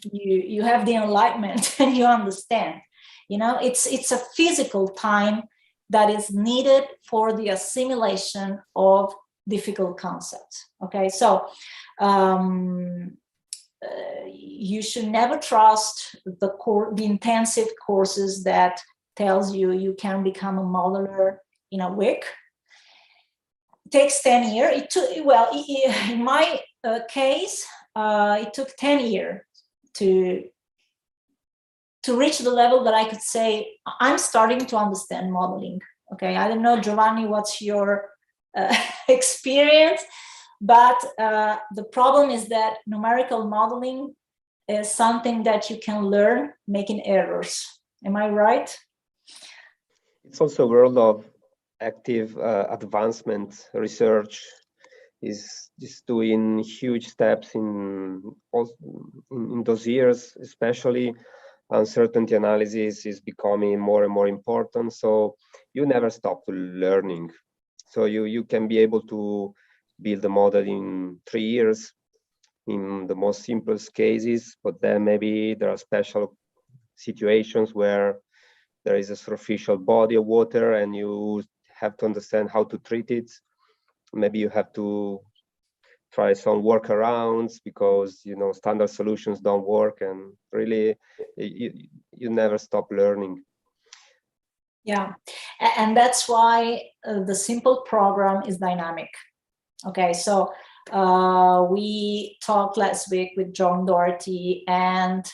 you have the enlightenment and you understand. You know, it's a physical time that is needed for the assimilation of difficult concepts. Okay, so you should never trust the intensive courses that tells you can become a modeler in a week. It takes 10 years. It took, well, in my case, it took 10 years to reach the level that I could say, I'm starting to understand modeling. Okay, I don't know, Giovanni, what's your experience? But the problem is that numerical modeling is something that you can learn making errors. Am I right? It's also a world of active advancement. Research is doing huge steps in those years, especially uncertainty analysis is becoming more and more important. So you never stop learning. So you can be able to build a model in 3 years in the most simplest cases, but then maybe there are special situations where there is a superficial body of water and you have to understand how to treat it. Maybe you have to try some workarounds because, you know, standard solutions don't work, and really you never stop learning. Yeah, and that's why the SYMPLE program is dynamic. Okay, so we talked last week with John Doherty, and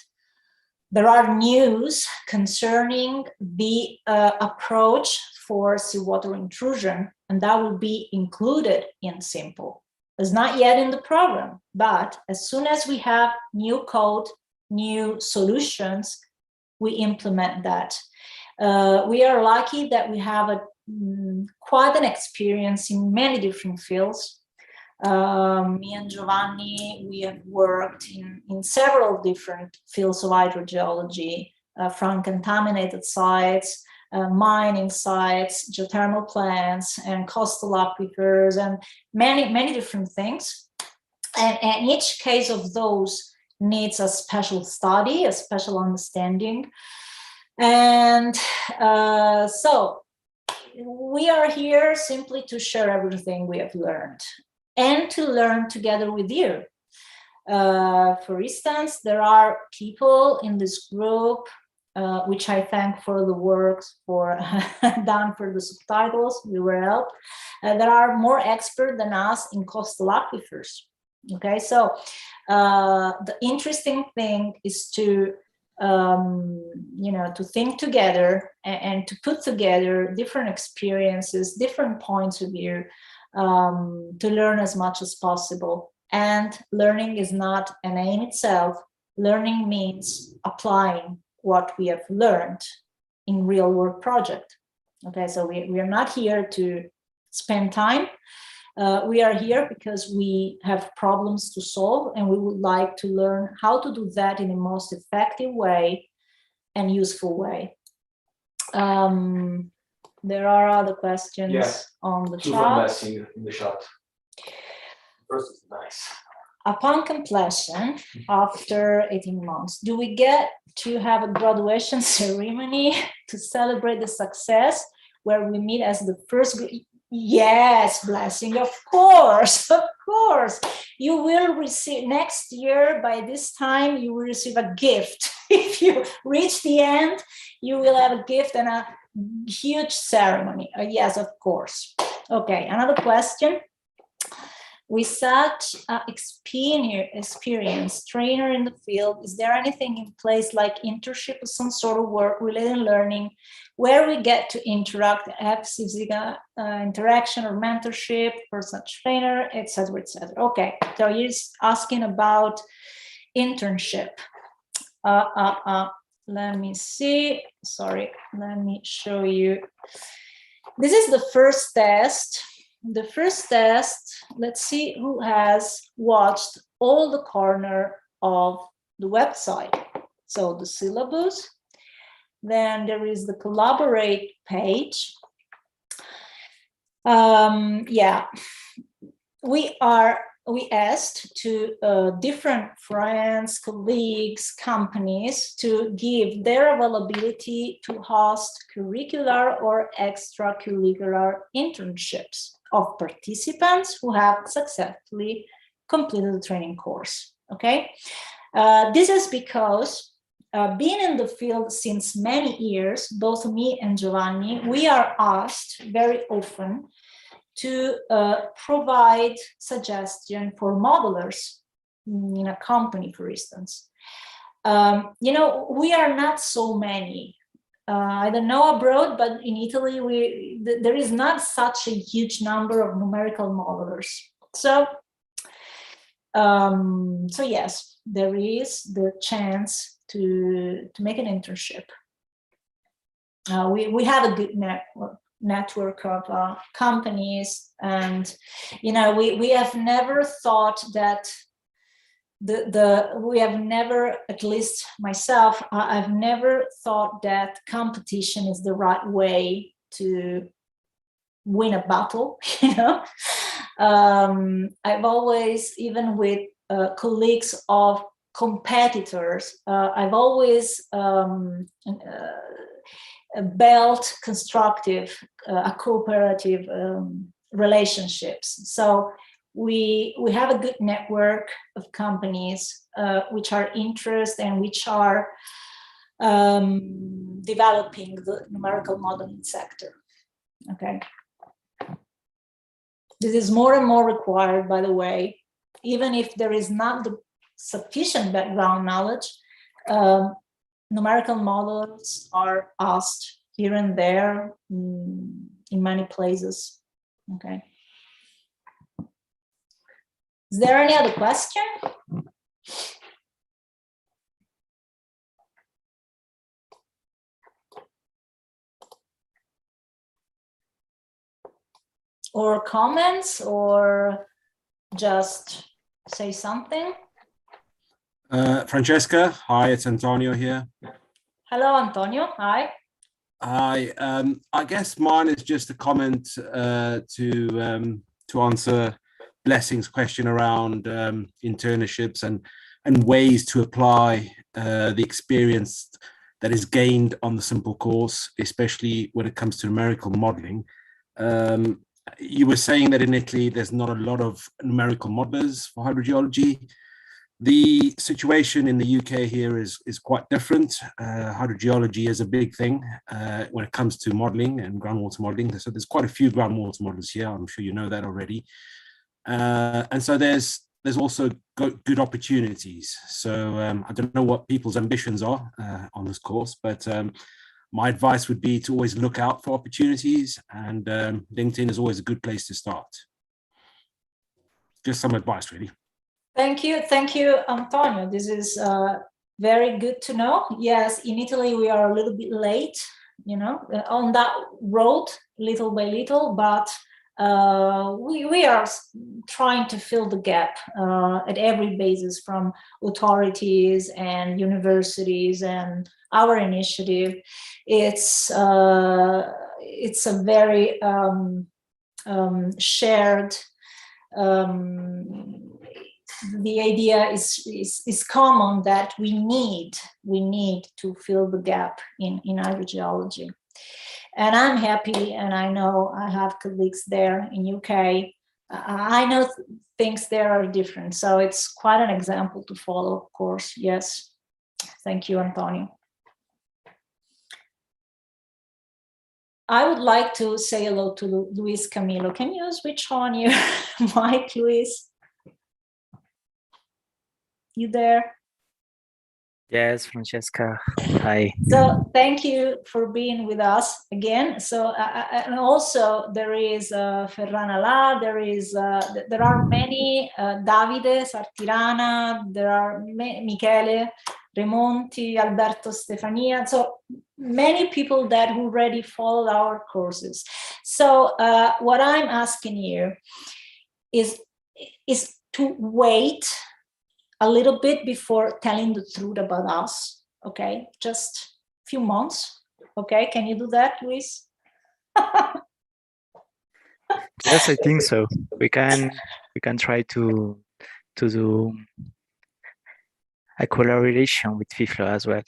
there are news concerning the approach for seawater intrusion, and that will be included in SYMPLE. It's not yet in the program, but as soon as we have new code, new solutions, we implement that. We are lucky that we have quite an experience in many different fields. Me and Giovanni, we have worked in several different fields of hydrogeology, from contaminated sites, mining sites, geothermal plants, and coastal aquifers, and many different things. And each case of those needs a special study, a special understanding. And so we are here simply to share everything we have learned and to learn together with you. For instance, there are people in this group, which I thank for the work done for the subtitles, we were helped. There are more experts than us in coastal aquifers. Okay, so the interesting thing is to to think together and to put together different experiences, different points of view, to learn as much as possible. And learning is not an aim itself. Learning means applying what we have learned in real world project. Okay, so we are not here to spend time. We are here because we have problems to solve, and we would like to learn how to do that in the most effective way and useful way. There are other questions on the chat. In the chat. First is nice. Upon completion, after 18 months, do we get to have a graduation ceremony to celebrate the success where we meet as the first group? Yes, blessing, of course, of course. You will receive next year, by this time, you will receive a gift. If you reach the end, you will have a gift and a huge ceremony. Yes, of course. Okay, another question. With such experienced trainer in the field, is there anything in place like internship or some sort of work-related learning where we get to interact, have physical interaction or mentorship, personal trainer, etc., etc. Okay, so he's asking about internship. Let me see. Sorry, let me show you. This is the first test. The first test, let's see who has watched all the corner of the website. So the syllabus, then there is the collaborate page. Yeah, we asked to different friends, colleagues, companies to give their availability to host curricular or extracurricular internships of participants who have successfully completed the training course. Okay, this is because being in the field since many years, both me and Giovanni, we are asked very often to provide suggestion for modelers in a company, for instance. You know, we are not so many. I don't know abroad, but in Italy, there is not such a huge number of numerical modelers. So, so yes, there is the chance to make an internship. We have a good network of companies, and you know, we have never thought that we have never, at least myself, I've never thought that competition is the right way to win a battle. You know, I've always, even with colleagues of competitors, I've always built constructive, cooperative relationships. So we have a good network of companies which are interested and which are developing the numerical modeling sector. Okay. This is more and more required, by the way, even if there is not the sufficient background knowledge. Numerical models are asked here and there in many places. Okay. Is there any other question? Or comments, or just say something? Francesca, hi, it's Antonio here. Hello, Antonio. Hi. Hi. I guess mine is just a comment to answer Blessing's question around internships and ways to apply the experience that is gained on the SYMPLE course, especially when it comes to numerical modeling. You were saying that in Italy, there's not a lot of numerical modelers for hydrogeology. The situation in the UK here is quite different. Hydrogeology is a big thing when it comes to modeling and groundwater modeling. So there's quite a few groundwater modelers here. I'm sure you know that already. And so there's also good opportunities. So I don't know what people's ambitions are on this course, but my advice would be to always look out for opportunities, and LinkedIn is always a good place to start. Just some advice, really. Thank you, Antonio. This is very good to know. Yes, in Italy we are a little bit late, you know, on that road, little by little, but we are trying to fill the gap at every basis, from authorities and universities and our initiative. It's a very shared. The idea is common, that we need to fill the gap in hydrogeology. And I'm happy, and I know I have colleagues there in UK. I know things there are different, so it's quite an example to follow, of course. Yes, thank you, Antonio. I would like to say hello to Luis Camilo. Can you switch on your mic, Luis? You there? Yes, Francesca. Hi. So thank you for being with us again. So and also there is Ferran Alà, there are many Davide Sartirana, there are Michele Remonti, Alberto Stefania. So many people that already followed our courses. So what I'm asking you is to wait a little bit before telling the truth about us. Okay, just a few months. Okay, can you do that, Luis? Yes, I think so. We can try to do a collaboration with FIFLO as well.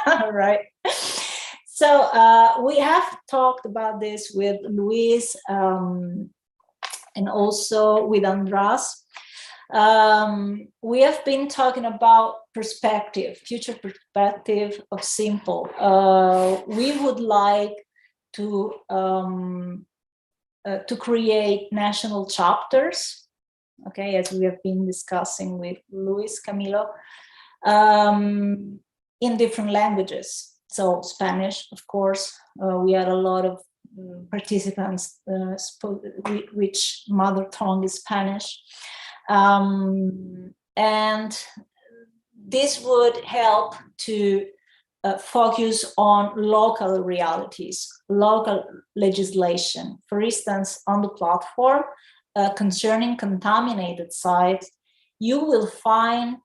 All right. So we have talked about this with Luis and also with Andras. We have been talking about perspective, future perspective of SYMPLE. We would like to create national chapters, okay, as we have been discussing with Luis Camilo, in different languages. So Spanish, of course, we had a lot of participants which mother tongue is Spanish. And this would help to focus on local realities, local legislation. For instance, on the platform concerning contaminated sites, you will find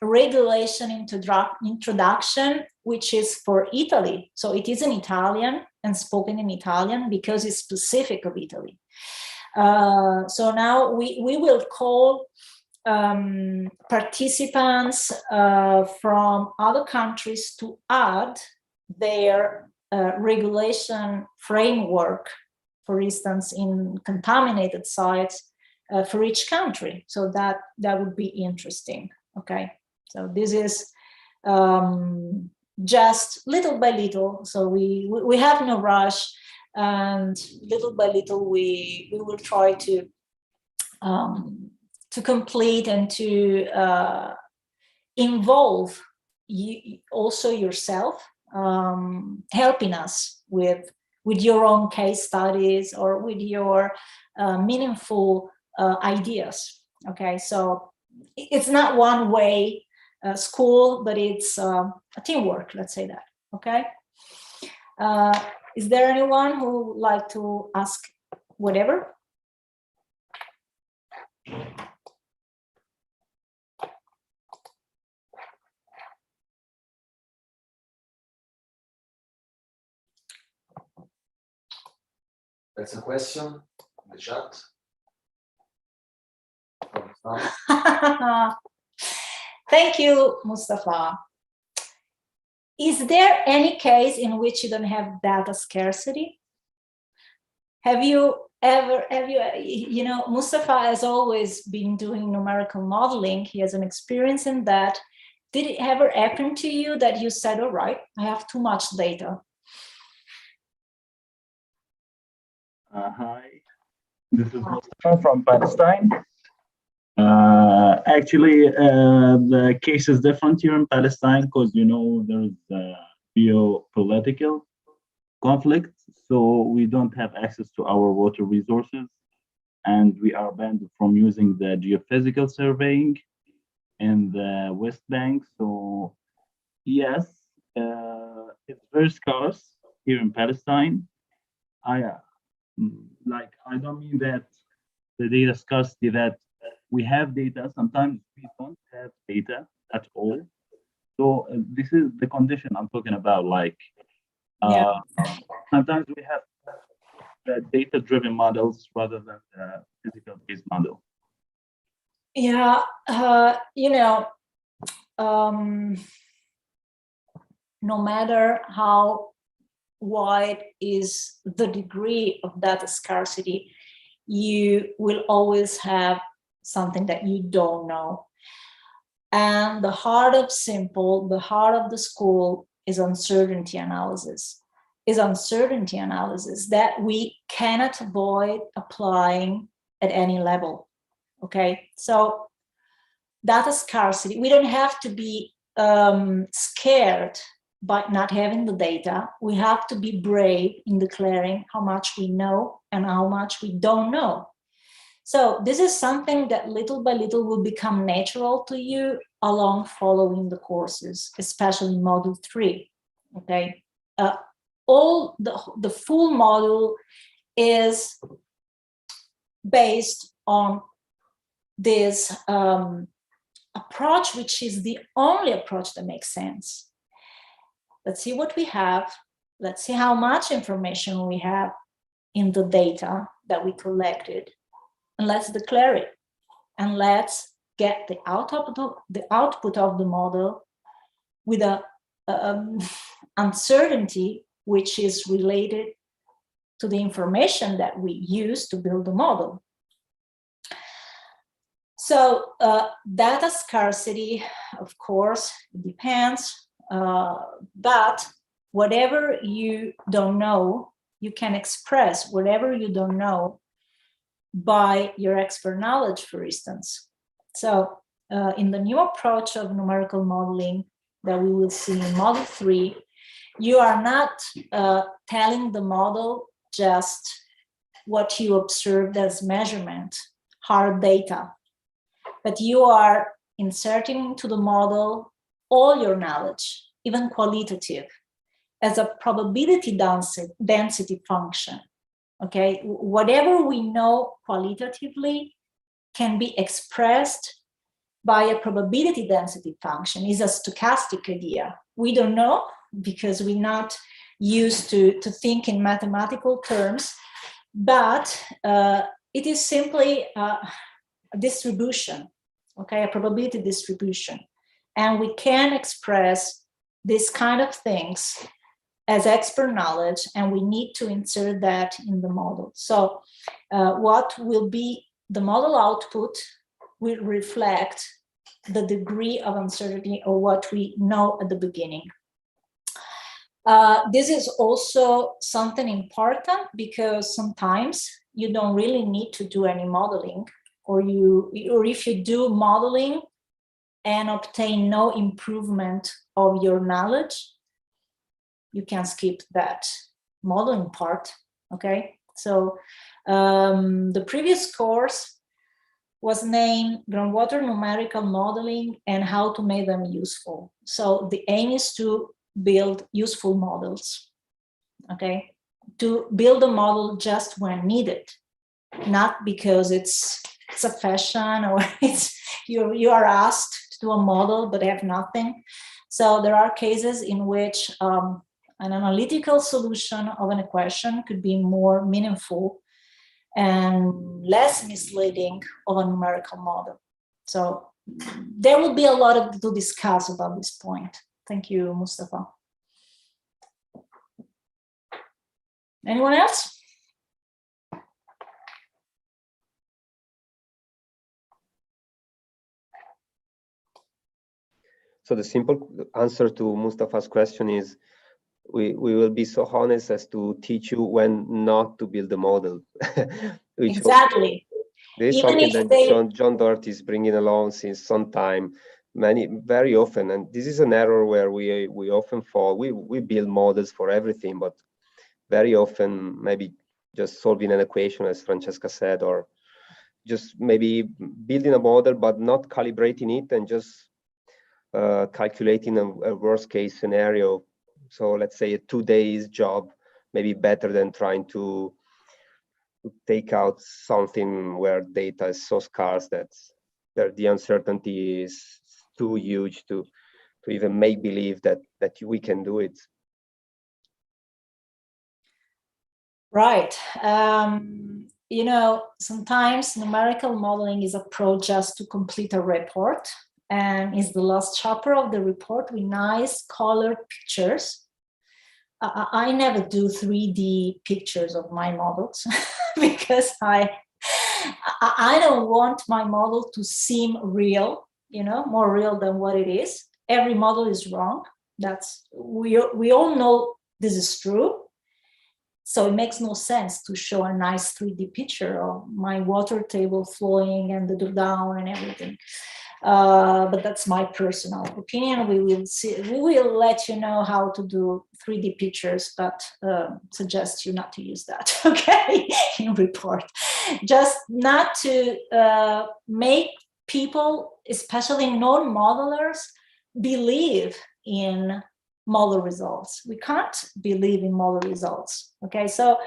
regulation introduction, which is for Italy. So it is in Italian and spoken in Italian because it's specific of Italy. So now we will call participants from other countries to add their regulation framework, for instance, in contaminated sites for each country. So that would be interesting. Okay, so this is just little by little. So we have no rush, and little by little we will try to complete and to involve you also yourself, helping us with your own case studies or with your meaningful ideas. Okay, so it's not one way school, but it's a teamwork, let's say that. Okay, is there anyone who would like to ask whatever? There's a question in the chat. Thank you, Mustafa. Is there any case in which you don't have data scarcity? Have you ever, you know, Mustafa has always been doing numerical modeling. He has an experience in that. Did it ever happen to you that you said, all right, I have too much data? Hi, this is Mustafa from Palestine. Actually, the case is different here in Palestine because, you know, there's geopolitical conflict, so we don't have access to our water resources, and we are banned from using the geophysical surveying in the West Bank. So yes, it's very scarce here in Palestine. I don't mean that the data scarcity, that we have data, sometimes we don't have data at all. So this is the condition I'm talking about. Like sometimes we have the data-driven models rather than the physical-based model. Yeah, you know, no matter how wide is the degree of data scarcity, you will always have something that you don't know. And the heart of SYMPLE, the heart of the school, is uncertainty analysis. Is uncertainty analysis that we cannot avoid applying at any level. Okay, so data scarcity, we don't have to be scared by not having the data. We have to be brave in declaring how much we know and how much we don't know. So this is something that little by little will become natural to you along following the courses, especially module 3. Okay, all the full module is based on this approach, which is the only approach that makes sense. Let's see what we have. Let's see how much information we have in the data that we collected, and let's declare it. And let's get the output of the model with a uncertainty which is related to the information that we use to build the model. So data scarcity, of course, depends, but whatever you don't know, you can express whatever you don't know by your expert knowledge, for instance. So in the new approach of numerical modeling that we will see in module 3, you are not telling the model just what you observed as measurement, hard data, but you are inserting into the model all your knowledge, even qualitative, as a probability density function. Okay, whatever we know qualitatively can be expressed by a probability density function. Is a stochastic idea. We don't know because we're not used to think in mathematical terms, but it is simply a distribution, okay, a probability distribution. And we can express this kind of things as expert knowledge, and we need to insert that in the model. So what will be the model output will reflect the degree of uncertainty of what we know at the beginning. This is also something important because sometimes you don't really need to do any modeling, or if you do modeling and obtain no improvement of your knowledge, you can skip that modeling part, okay? So the previous course was named Groundwater Numerical Modeling and How to Make Them Useful. So the aim is to build useful models, okay? To build a model just when needed, not because it's a fashion or you are asked to do a model but have nothing. So there are cases in which an analytical solution of an equation could be more meaningful and less misleading of a numerical model. So there will be a lot to discuss about this point. Thank you, Mustafa. Anyone else? So the simple answer to Mustafa's question is we will be so honest as to teach you when not to build a model. Exactly. This is something that John Doherty is bringing along since some time, very often, and this is an error where we often fall. We build models for everything, but very often maybe just solving an equation, as Francesca said, or just maybe building a model but not calibrating it and just calculating a worst case scenario. So let's say a 2 days job may be better than trying to take out something where data is so scarce that the uncertainty is too huge to even make believe that we can do it. Right. You know, sometimes numerical modeling is approached just to complete a report, and is the last chapter of the report with nice colored pictures. I never do 3D pictures of my models because I don't want my model to seem real, you know, more real than what it is. Every model is wrong. We all know this is true. So it makes no sense to show a nice 3D picture of my water table flowing and the down and everything. But that's my personal opinion. We will see. We will let you know how to do 3D pictures, but suggest you not to use that. Okay, in report, just not to make people, especially non-modelers, believe in model results. We can't believe in model results. Okay, so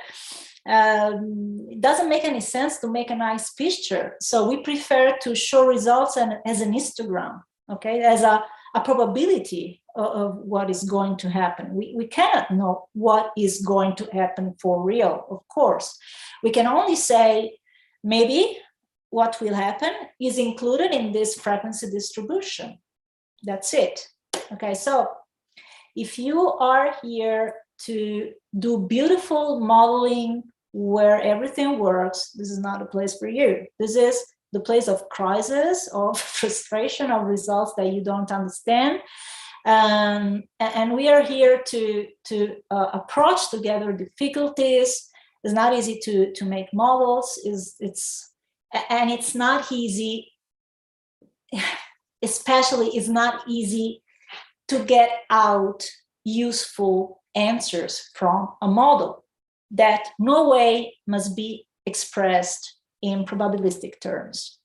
it doesn't make any sense to make a nice picture. So we prefer to show results as an histogram, okay, as a probability of what is going to happen. We cannot know what is going to happen for real, of course. We can only say maybe what will happen is included in this frequency distribution. That's it. Okay, so if you are here to do beautiful modeling where everything works, this is not a place for you. This is the place of crisis, of frustration, of results that you don't understand. And we are here to approach together difficulties. It's not easy to make models. And it's not easy, especially it's not easy to get out useful answers from a model that no way must be expressed in probabilistic terms.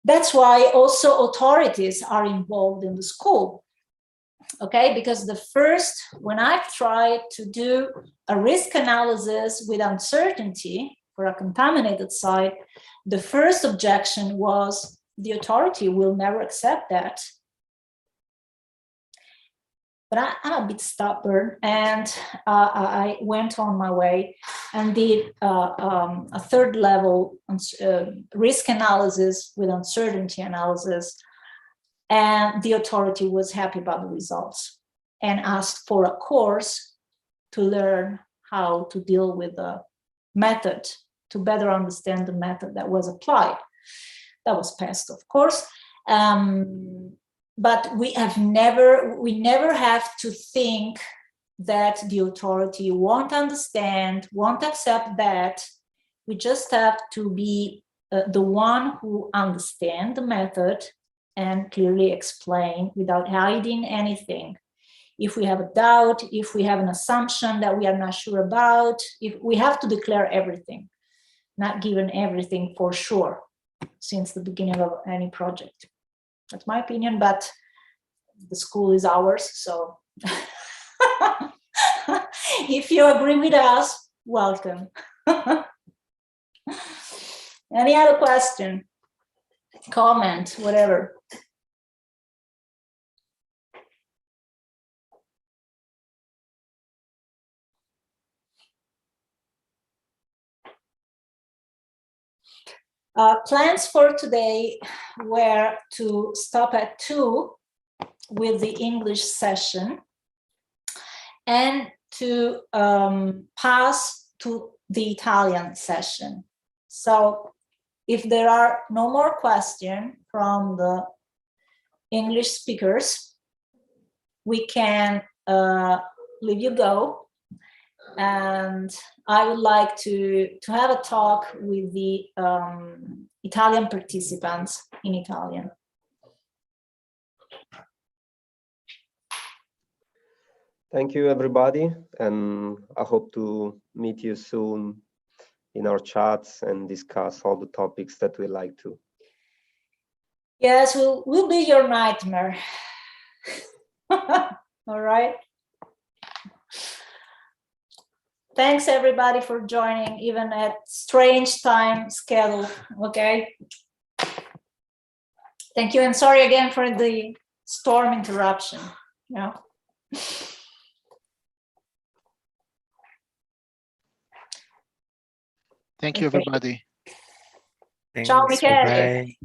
That's why also authorities are involved in the school, okay? Because when I've tried to do a risk analysis with uncertainty for a contaminated site, the first objection was the authority will never accept that. But I'm a bit stubborn, and I went on my way and did a third level risk analysis with uncertainty analysis. And the authority was happy about the results and asked for a course to learn how to deal with the method, to better understand the method that was applied. That was passed, of course. But we never have to think that the authority won't understand, won't accept that. We just have to be the one who understand the method and clearly explain without hiding anything. If we have a doubt, if we have an assumption that we are not sure about, if we have to declare everything, not given everything for sure since the beginning of any project. That's my opinion, but the school is ours, so if you agree with us, welcome. Any other question, comment, whatever? Plans for today were to stop at 2 with the English session and to pass to the Italian session. So if there are no more questions from the English speakers, we can leave you go. And I would like to have a talk with the Italian participants in Italian. Thank you, everybody, and I hope to meet you soon in our chats and discuss all the topics that we like to. Yes, we'll be your nightmare. All right. Thanks, everybody, for joining, even at strange time schedule, okay? Thank you, and sorry again for the storm interruption. Yeah. Thank you, everybody. Thanks, Ciao, Michele. bye.